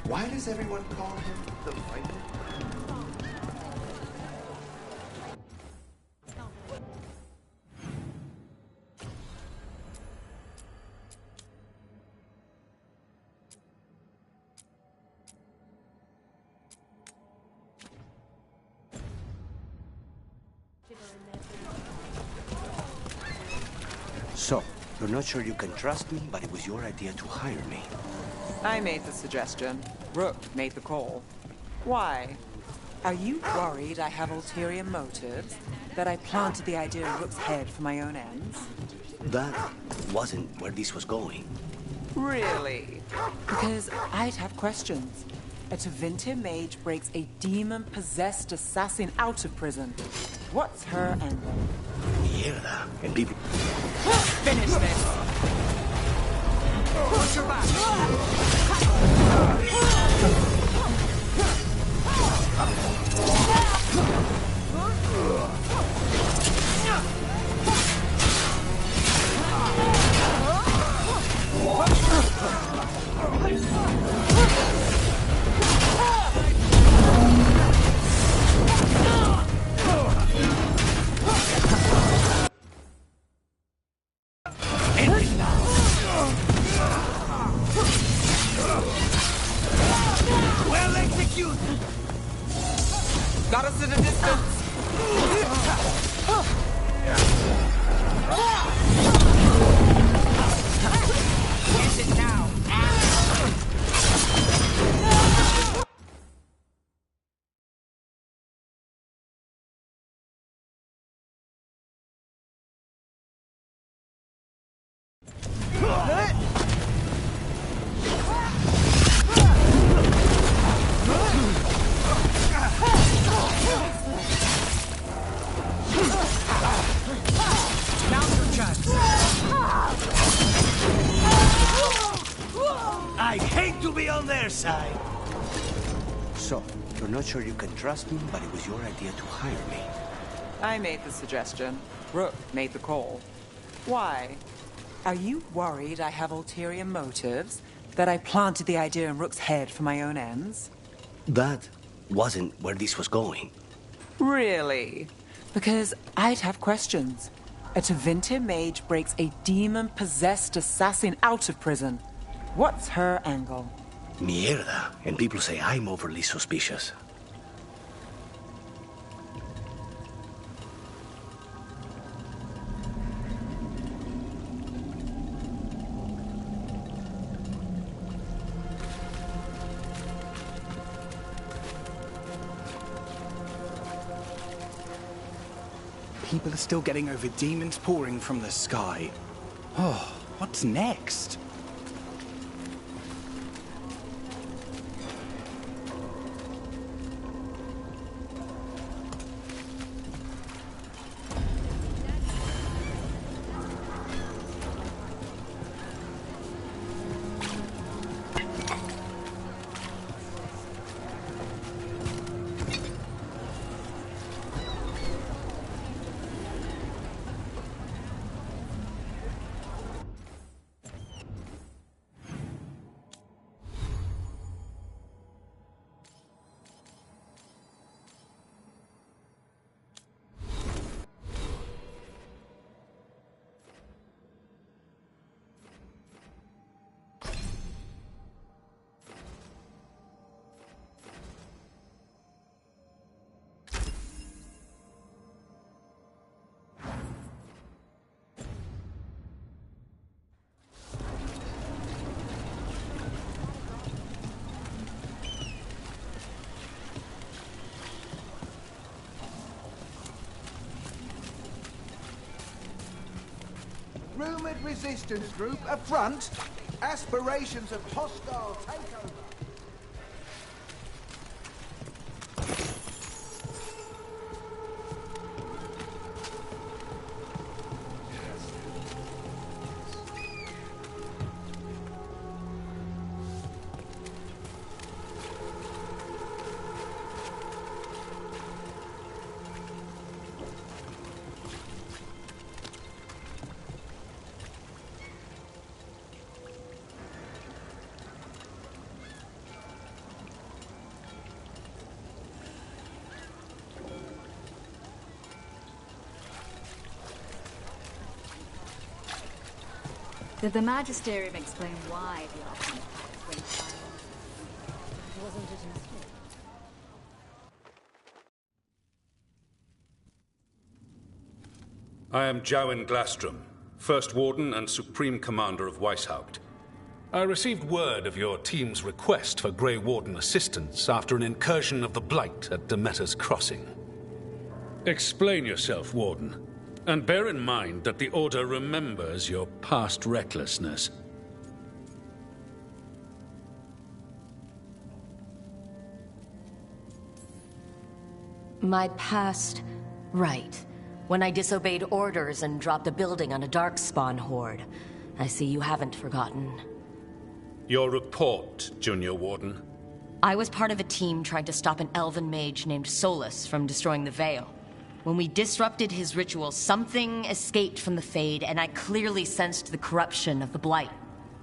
Why does everyone call him the Viper? So, you're not sure you can trust me, but it was your idea to hire me. I made the suggestion. Rook made the call. Why? Are you worried I have ulterior motives? That I planted the idea in Rook's head for my own ends? That wasn't where this was going. Really? Because I'd have questions. A Tevinter mage breaks a demon-possessed assassin out of prison. What's her angle? Mierda. And people... Finish this! Push her back! Well executed! Got us at a distance! Get it now! I'd hate to be on their side. So, you're not sure you can trust me, but it was your idea to hire me. I made the suggestion. Rook made the call. Why? Are you worried I have ulterior motives? That I planted the idea in Rook's head for my own ends? That wasn't where this was going. Really? Because I'd have questions. A Tevinter mage breaks a demon-possessed assassin out of prison. What's her angle? Mierda. And people say I'm overly suspicious. People are still getting over demons pouring from the sky. Oh, what's next? rumored resistance group a front? Aspirations of hostile takeover. Did the Magisterium explain why the Archon Pact went viral? Wasn't it a mistake? I am Jowen Glastrom, First Warden and Supreme Commander of Weishaupt. I received word of your team's request for Grey Warden assistance after an incursion of the Blight at Demeter's Crossing. Explain yourself, Warden. And bear in mind that the Order remembers your past recklessness. My past... right. When I disobeyed orders and dropped a building on a Darkspawn horde. I see you haven't forgotten. Your report, Junior Warden. I was part of a team trying to stop an elven mage named Solus from destroying the Veil. When we disrupted his ritual, something escaped from the Fade, and I clearly sensed the corruption of the Blight.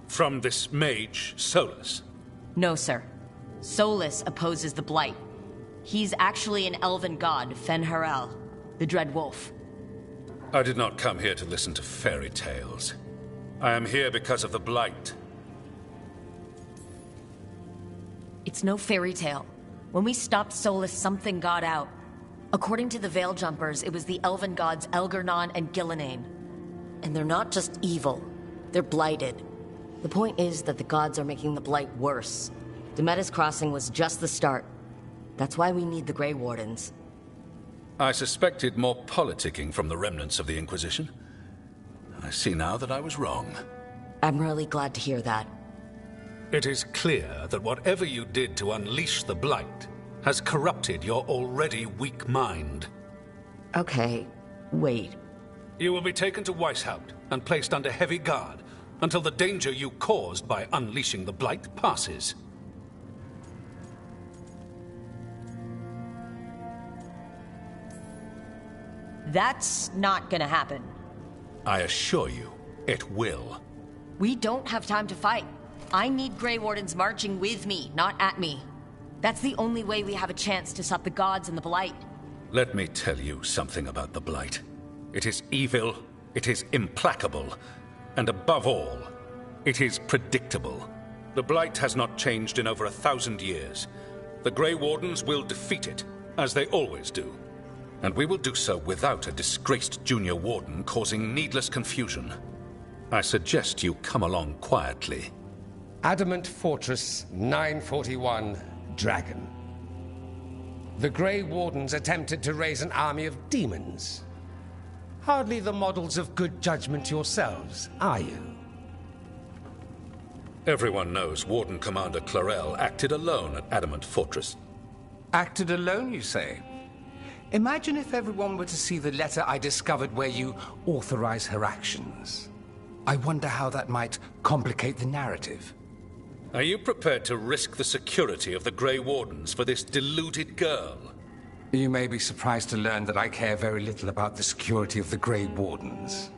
From this mage, Solus? No, sir. Solus opposes the Blight. He's actually an elven god, Fen'Harel, the Dread Wolf. I did not come here to listen to fairy tales. I am here because of the Blight. It's no fairy tale. When we stopped Solus, something got out. According to the Veil Jumpers, it was the elven gods Elgernon and Gillenane. And they're not just evil, they're blighted. The point is that the gods are making the Blight worse. Demeter's Crossing was just the start. That's why we need the Grey Wardens. I suspected more politicking from the remnants of the Inquisition. I see now that I was wrong. I'm really glad to hear that. It is clear that whatever you did to unleash the Blight has corrupted your already weak mind. Okay, wait. You will be taken to Weishaupt and placed under heavy guard until the danger you caused by unleashing the Blight passes. That's not gonna happen. I assure you, it will. We don't have time to fight. I need Grey Wardens marching with me, not at me. That's the only way we have a chance to stop the gods and the Blight. Let me tell you something about the Blight. It is evil, it is implacable, and above all, it is predictable. The Blight has not changed in over 1,000 years. The Grey Wardens will defeat it, as they always do. And we will do so without a disgraced Junior Warden causing needless confusion. I suggest you come along quietly. Adamant Fortress 941, Dragon. The Grey Wardens attempted to raise an army of demons. Hardly the models of good judgment yourselves, are you? Everyone knows Warden Commander Clarel acted alone at Adamant Fortress. Acted alone, you say? Imagine if everyone were to see the letter I discovered where you authorize her actions. I wonder how that might complicate the narrative. Are you prepared to risk the security of the Grey Wardens for this deluded girl? You may be surprised to learn that I care very little about the security of the Grey Wardens.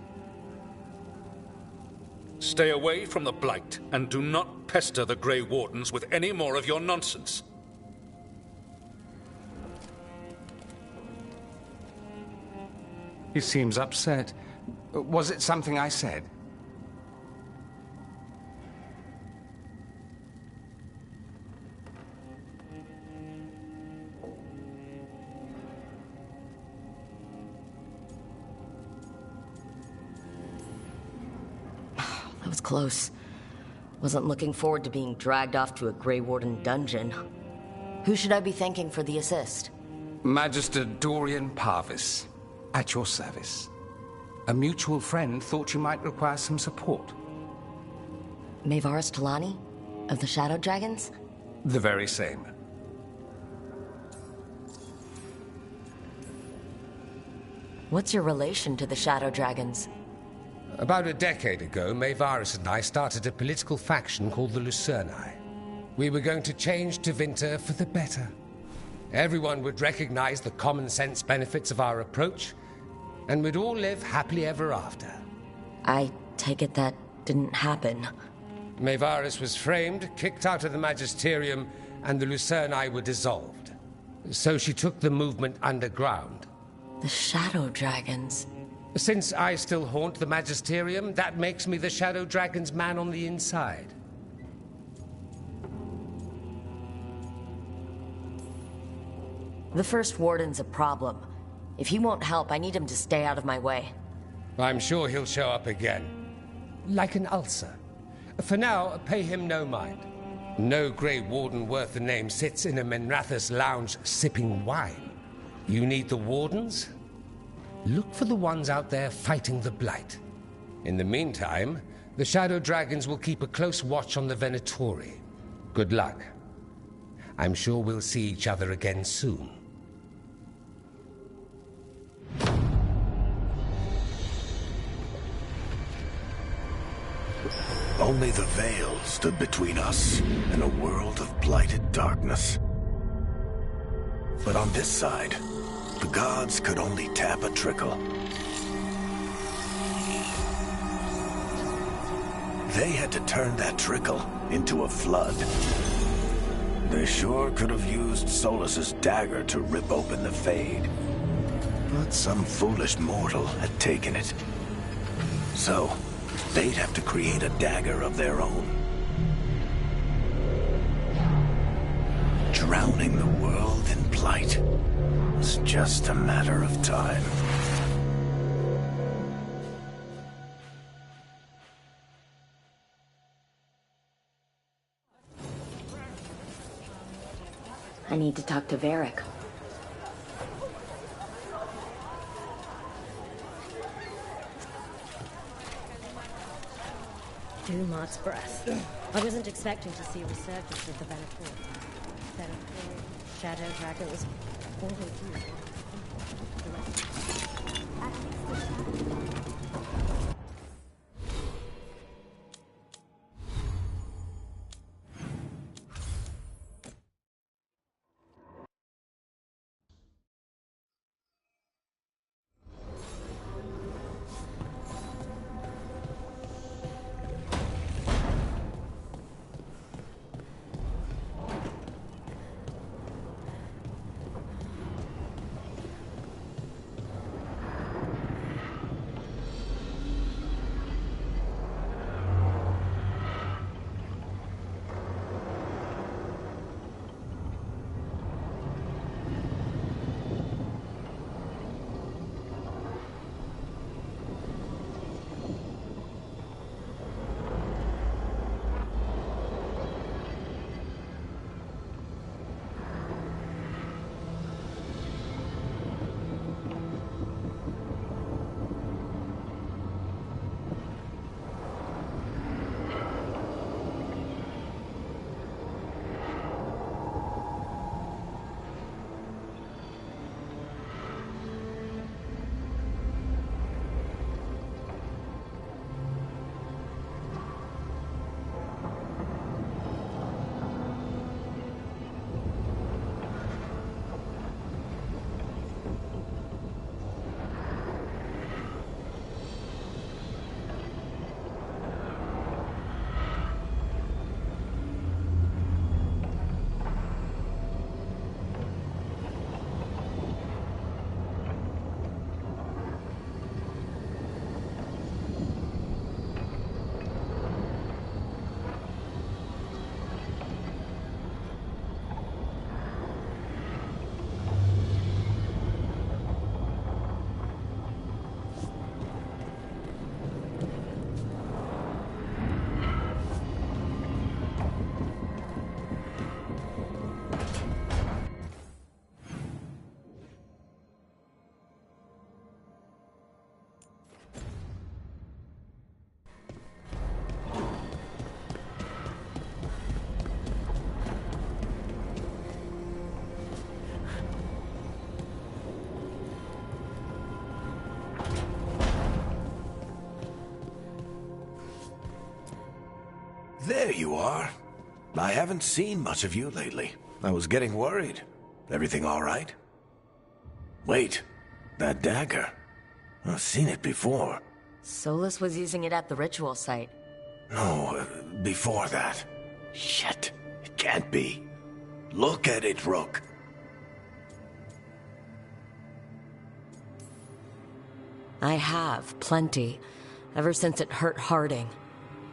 Stay away from the Blight, and do not pester the Grey Wardens with any more of your nonsense. He seems upset. Was it something I said? That was close. Wasn't looking forward to being dragged off to a Grey Warden dungeon. Who should I be thanking for the assist? Magister Dorian Parvis, at your service. A mutual friend thought you might require some support. Maevaris Talani? Of the Shadow Dragons? The very same. What's your relation to the Shadow Dragons? About a decade ago, Maevaris and I started a political faction called the Lucerni. We were going to change Tevinter for the better. Everyone would recognize the common sense benefits of our approach, and we'd all live happily ever after. I take it that didn't happen. Maevaris was framed, kicked out of the Magisterium, and the Lucerni were dissolved. So she took the movement underground. The Shadow Dragons? Since I still haunt the Magisterium, that makes me the Shadow Dragon's man on the inside. The First Warden's a problem. If he won't help, I need him to stay out of my way. I'm sure he'll show up again. Like an ulcer. For now, pay him no mind. No Grey Warden worth the name sits in a Minrathous lounge sipping wine. You need the Wardens? Look for the ones out there fighting the Blight. In the meantime, the Shadow Dragons will keep a close watch on the Venatori. Good luck. I'm sure we'll see each other again soon. Only the veil stood between us and a world of blighted darkness. But on this side, the gods could only tap a trickle. They had to turn that trickle into a flood. They sure could have used Solas's dagger to rip open the Fade. But some foolish mortal had taken it. So, they'd have to create a dagger of their own. Drowning the world in blight was just a matter of time. I need to talk to Varric. Dumat's breath. I wasn't expecting to see a resurgence of the Venator. Venator, Shadow Dragon was always used. There you are. I haven't seen much of you lately. I was getting worried. Everything all right? Wait, that dagger. I've seen it before. Solus was using it at the ritual site. No, before that. Shit, it can't be. Look at it, Rook. I have, plenty. Ever since it hurt Harding.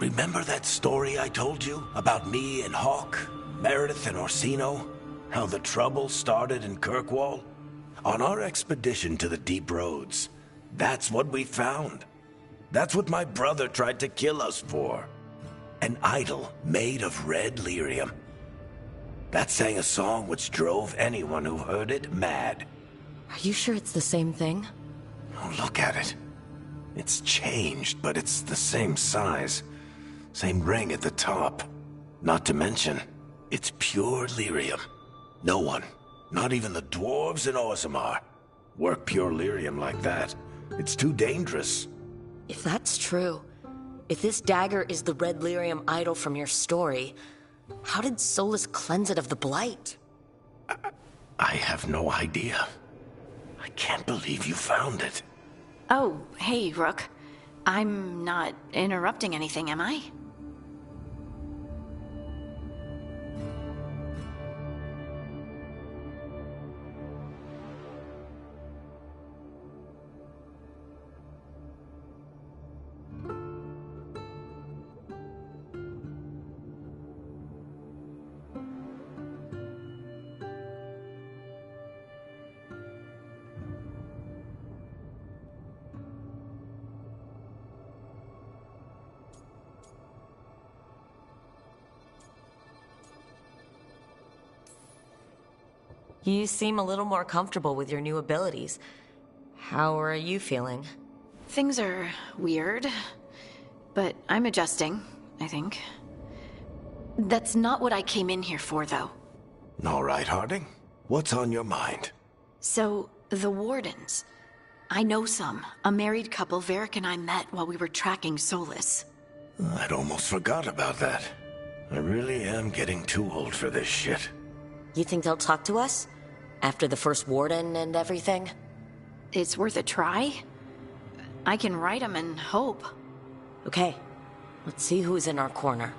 Remember that story I told you about me and Hawk, Meredith and Orsino? How the trouble started in Kirkwall? On our expedition to the Deep Roads, that's what we found. That's what my brother tried to kill us for. An idol made of red lyrium. That sang a song which drove anyone who heard it mad. Are you sure it's the same thing? Oh, look at it. It's changed, but it's the same size. Same ring at the top. Not to mention, it's pure lyrium. No one, not even the dwarves in Orzammar, work pure lyrium like that. It's too dangerous. If that's true, if this dagger is the red lyrium idol from your story, how did Solus cleanse it of the blight? I have no idea. I can't believe you found it. Oh, hey, Rook. I'm not interrupting anything, am I? You seem a little more comfortable with your new abilities. How are you feeling? Things are weird, but I'm adjusting, I think. That's not what I came in here for, though. All right, Harding. What's on your mind? So, the Wardens. I know some. A married couple Varric and I met while we were tracking Solus. I'd almost forgot about that. I really am getting too old for this shit. You think they'll talk to us? After the first Warden and everything? It's worth a try. I can write them and hope. Okay, let's see who's in our corner.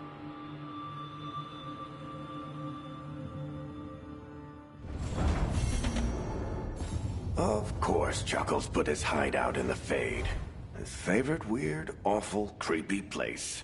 Of course, Chuckles put his hideout in the Fade. His favorite weird, awful, creepy place.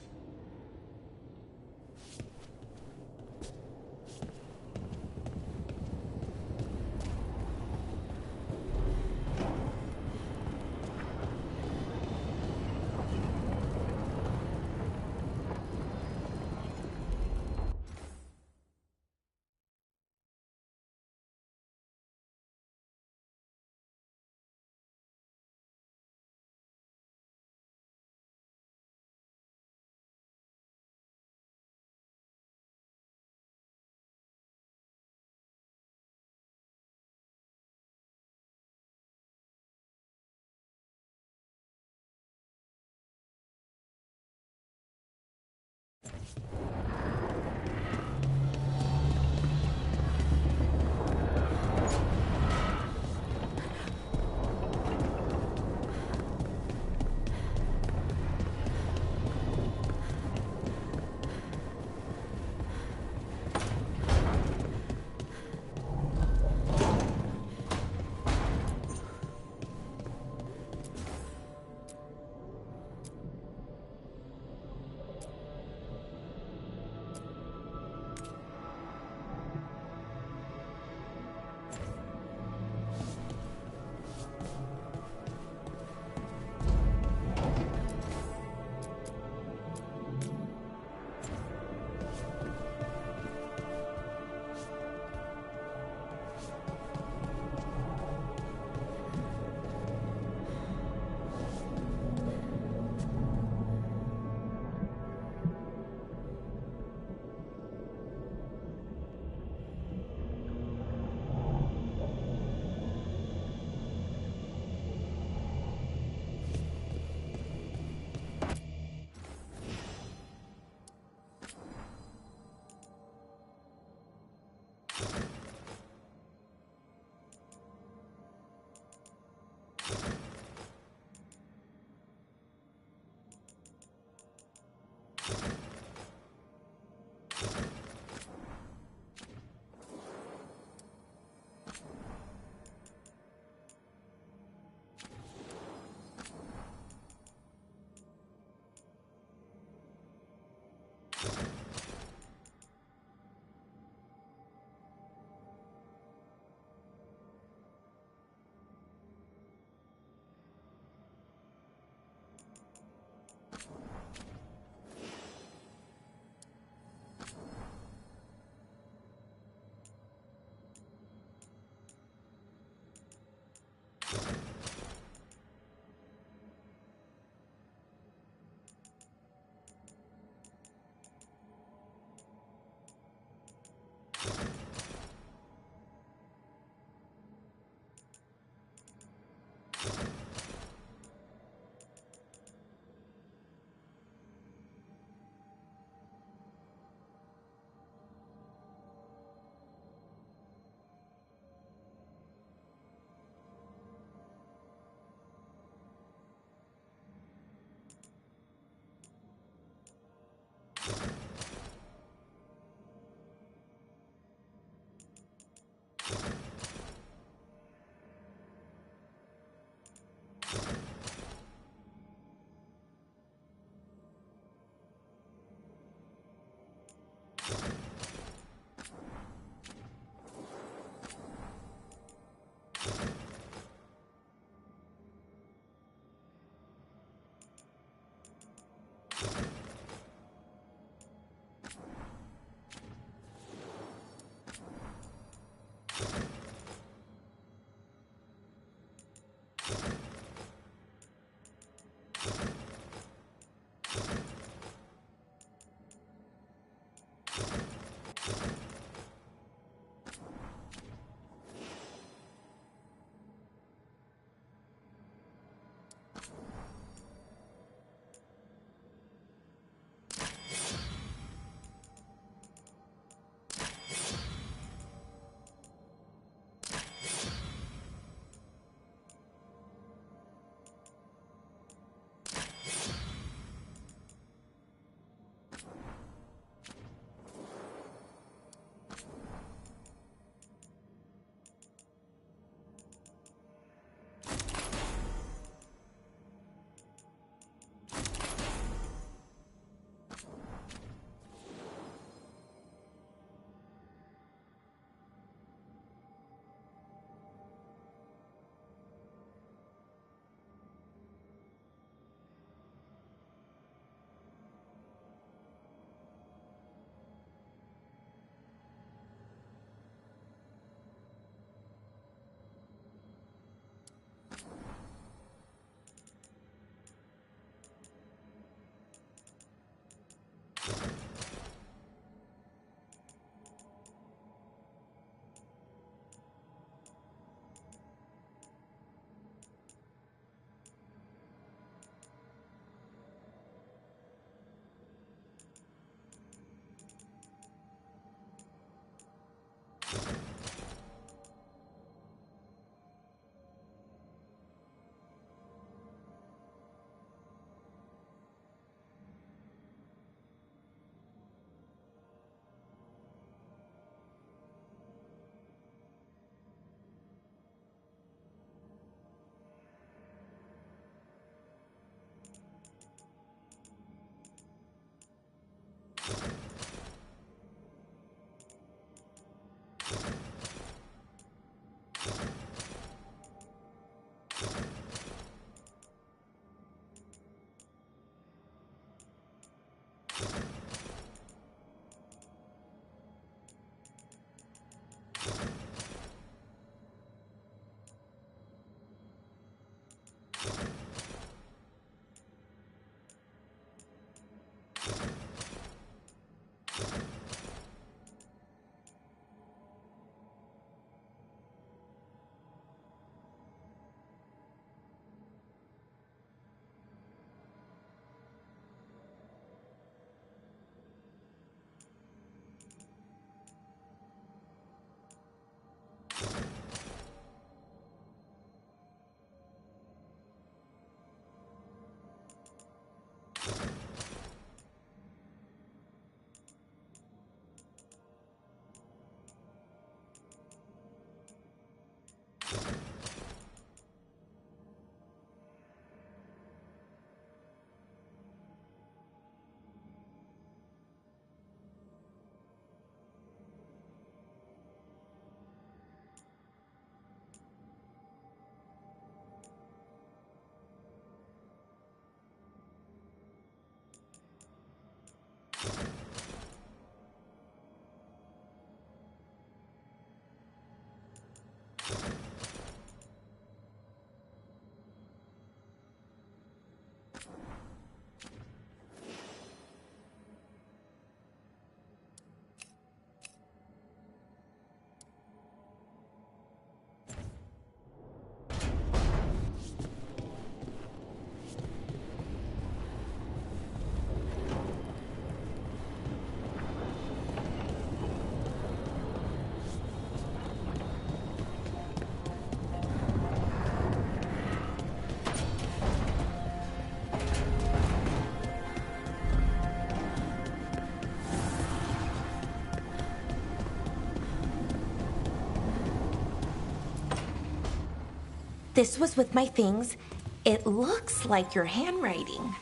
This was with my things. It looks like your handwriting.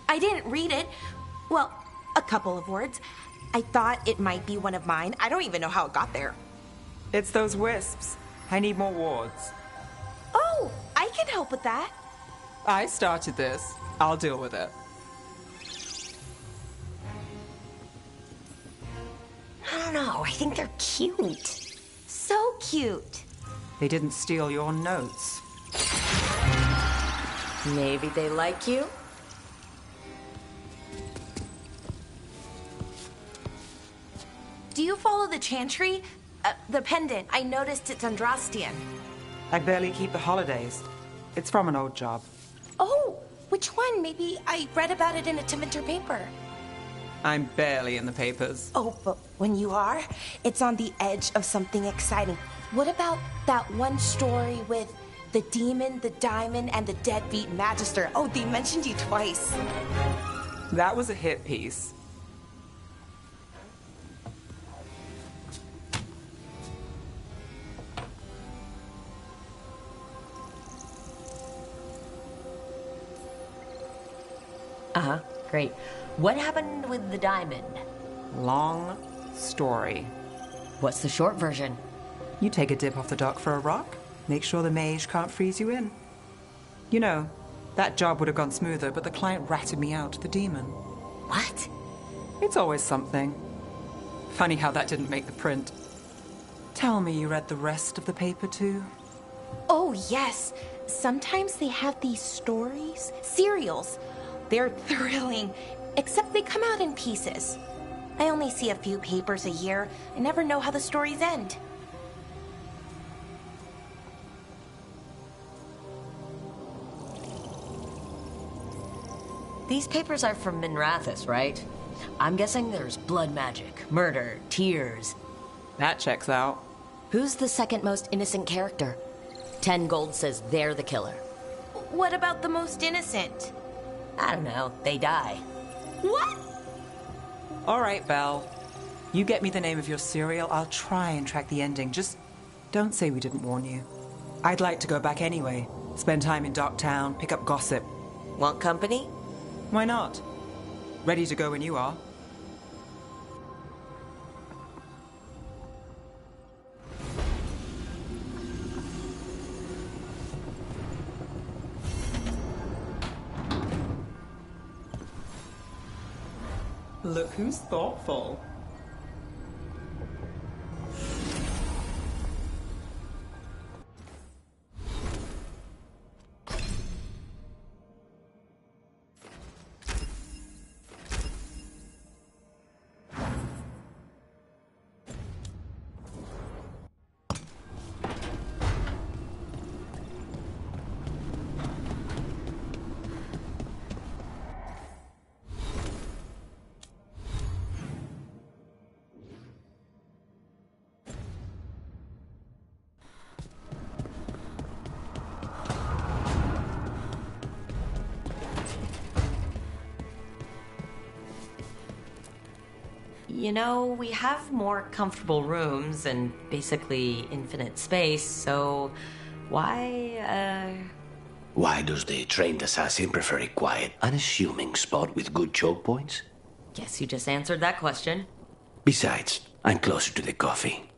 I didn't read it. Well, a couple of words. I thought it might be one of mine. I don't even know how it got there. It's those wisps. I need more wards. Oh, I can help with that. I started this. I'll deal with it. I don't know. I think they're cute. So cute. They didn't steal your notes. Maybe they like you? Do you follow the chantry? The pendant. I noticed it's Andrastian. I barely keep the holidays. It's from an old job. Oh, which one? Maybe I read about it in a Tevinter paper. I'm barely in the papers. Oh, but when you are, it's on the edge of something exciting. What about that one story with the demon, the diamond, and the deadbeat magister? Oh, they mentioned you twice. That was a hit piece. Uh-huh, great. What happened with the diamond? Long story. What's the short version? You take a dip off the dock for a rock, make sure the mage can't freeze you in. You know, that job would have gone smoother, but the client ratted me out, the demon. What? It's always something. Funny how that didn't make the print. Tell me you read the rest of the paper too? Oh, yes. Sometimes they have these stories, serials. They're thrilling, except they come out in pieces. I only see a few papers a year. I never know how the stories end. These papers are from Minrathous, right? I'm guessing there's blood magic, murder, tears. That checks out. Who's the second most innocent character? 10 gold says they're the killer. What about the most innocent? I don't know. They die. What? All right, Belle. You get me the name of your serial, I'll try and track the ending. Just don't say we didn't warn you. I'd like to go back anyway. Spend time in Docktown, pick up gossip. Want company? Why not? Ready to go when you are. Look who's thoughtful. You know, we have more comfortable rooms and basically infinite space, so why, Why does the trained assassin prefer a quiet, unassuming spot with good choke points? Guess you just answered that question. Besides, I'm closer to the coffee.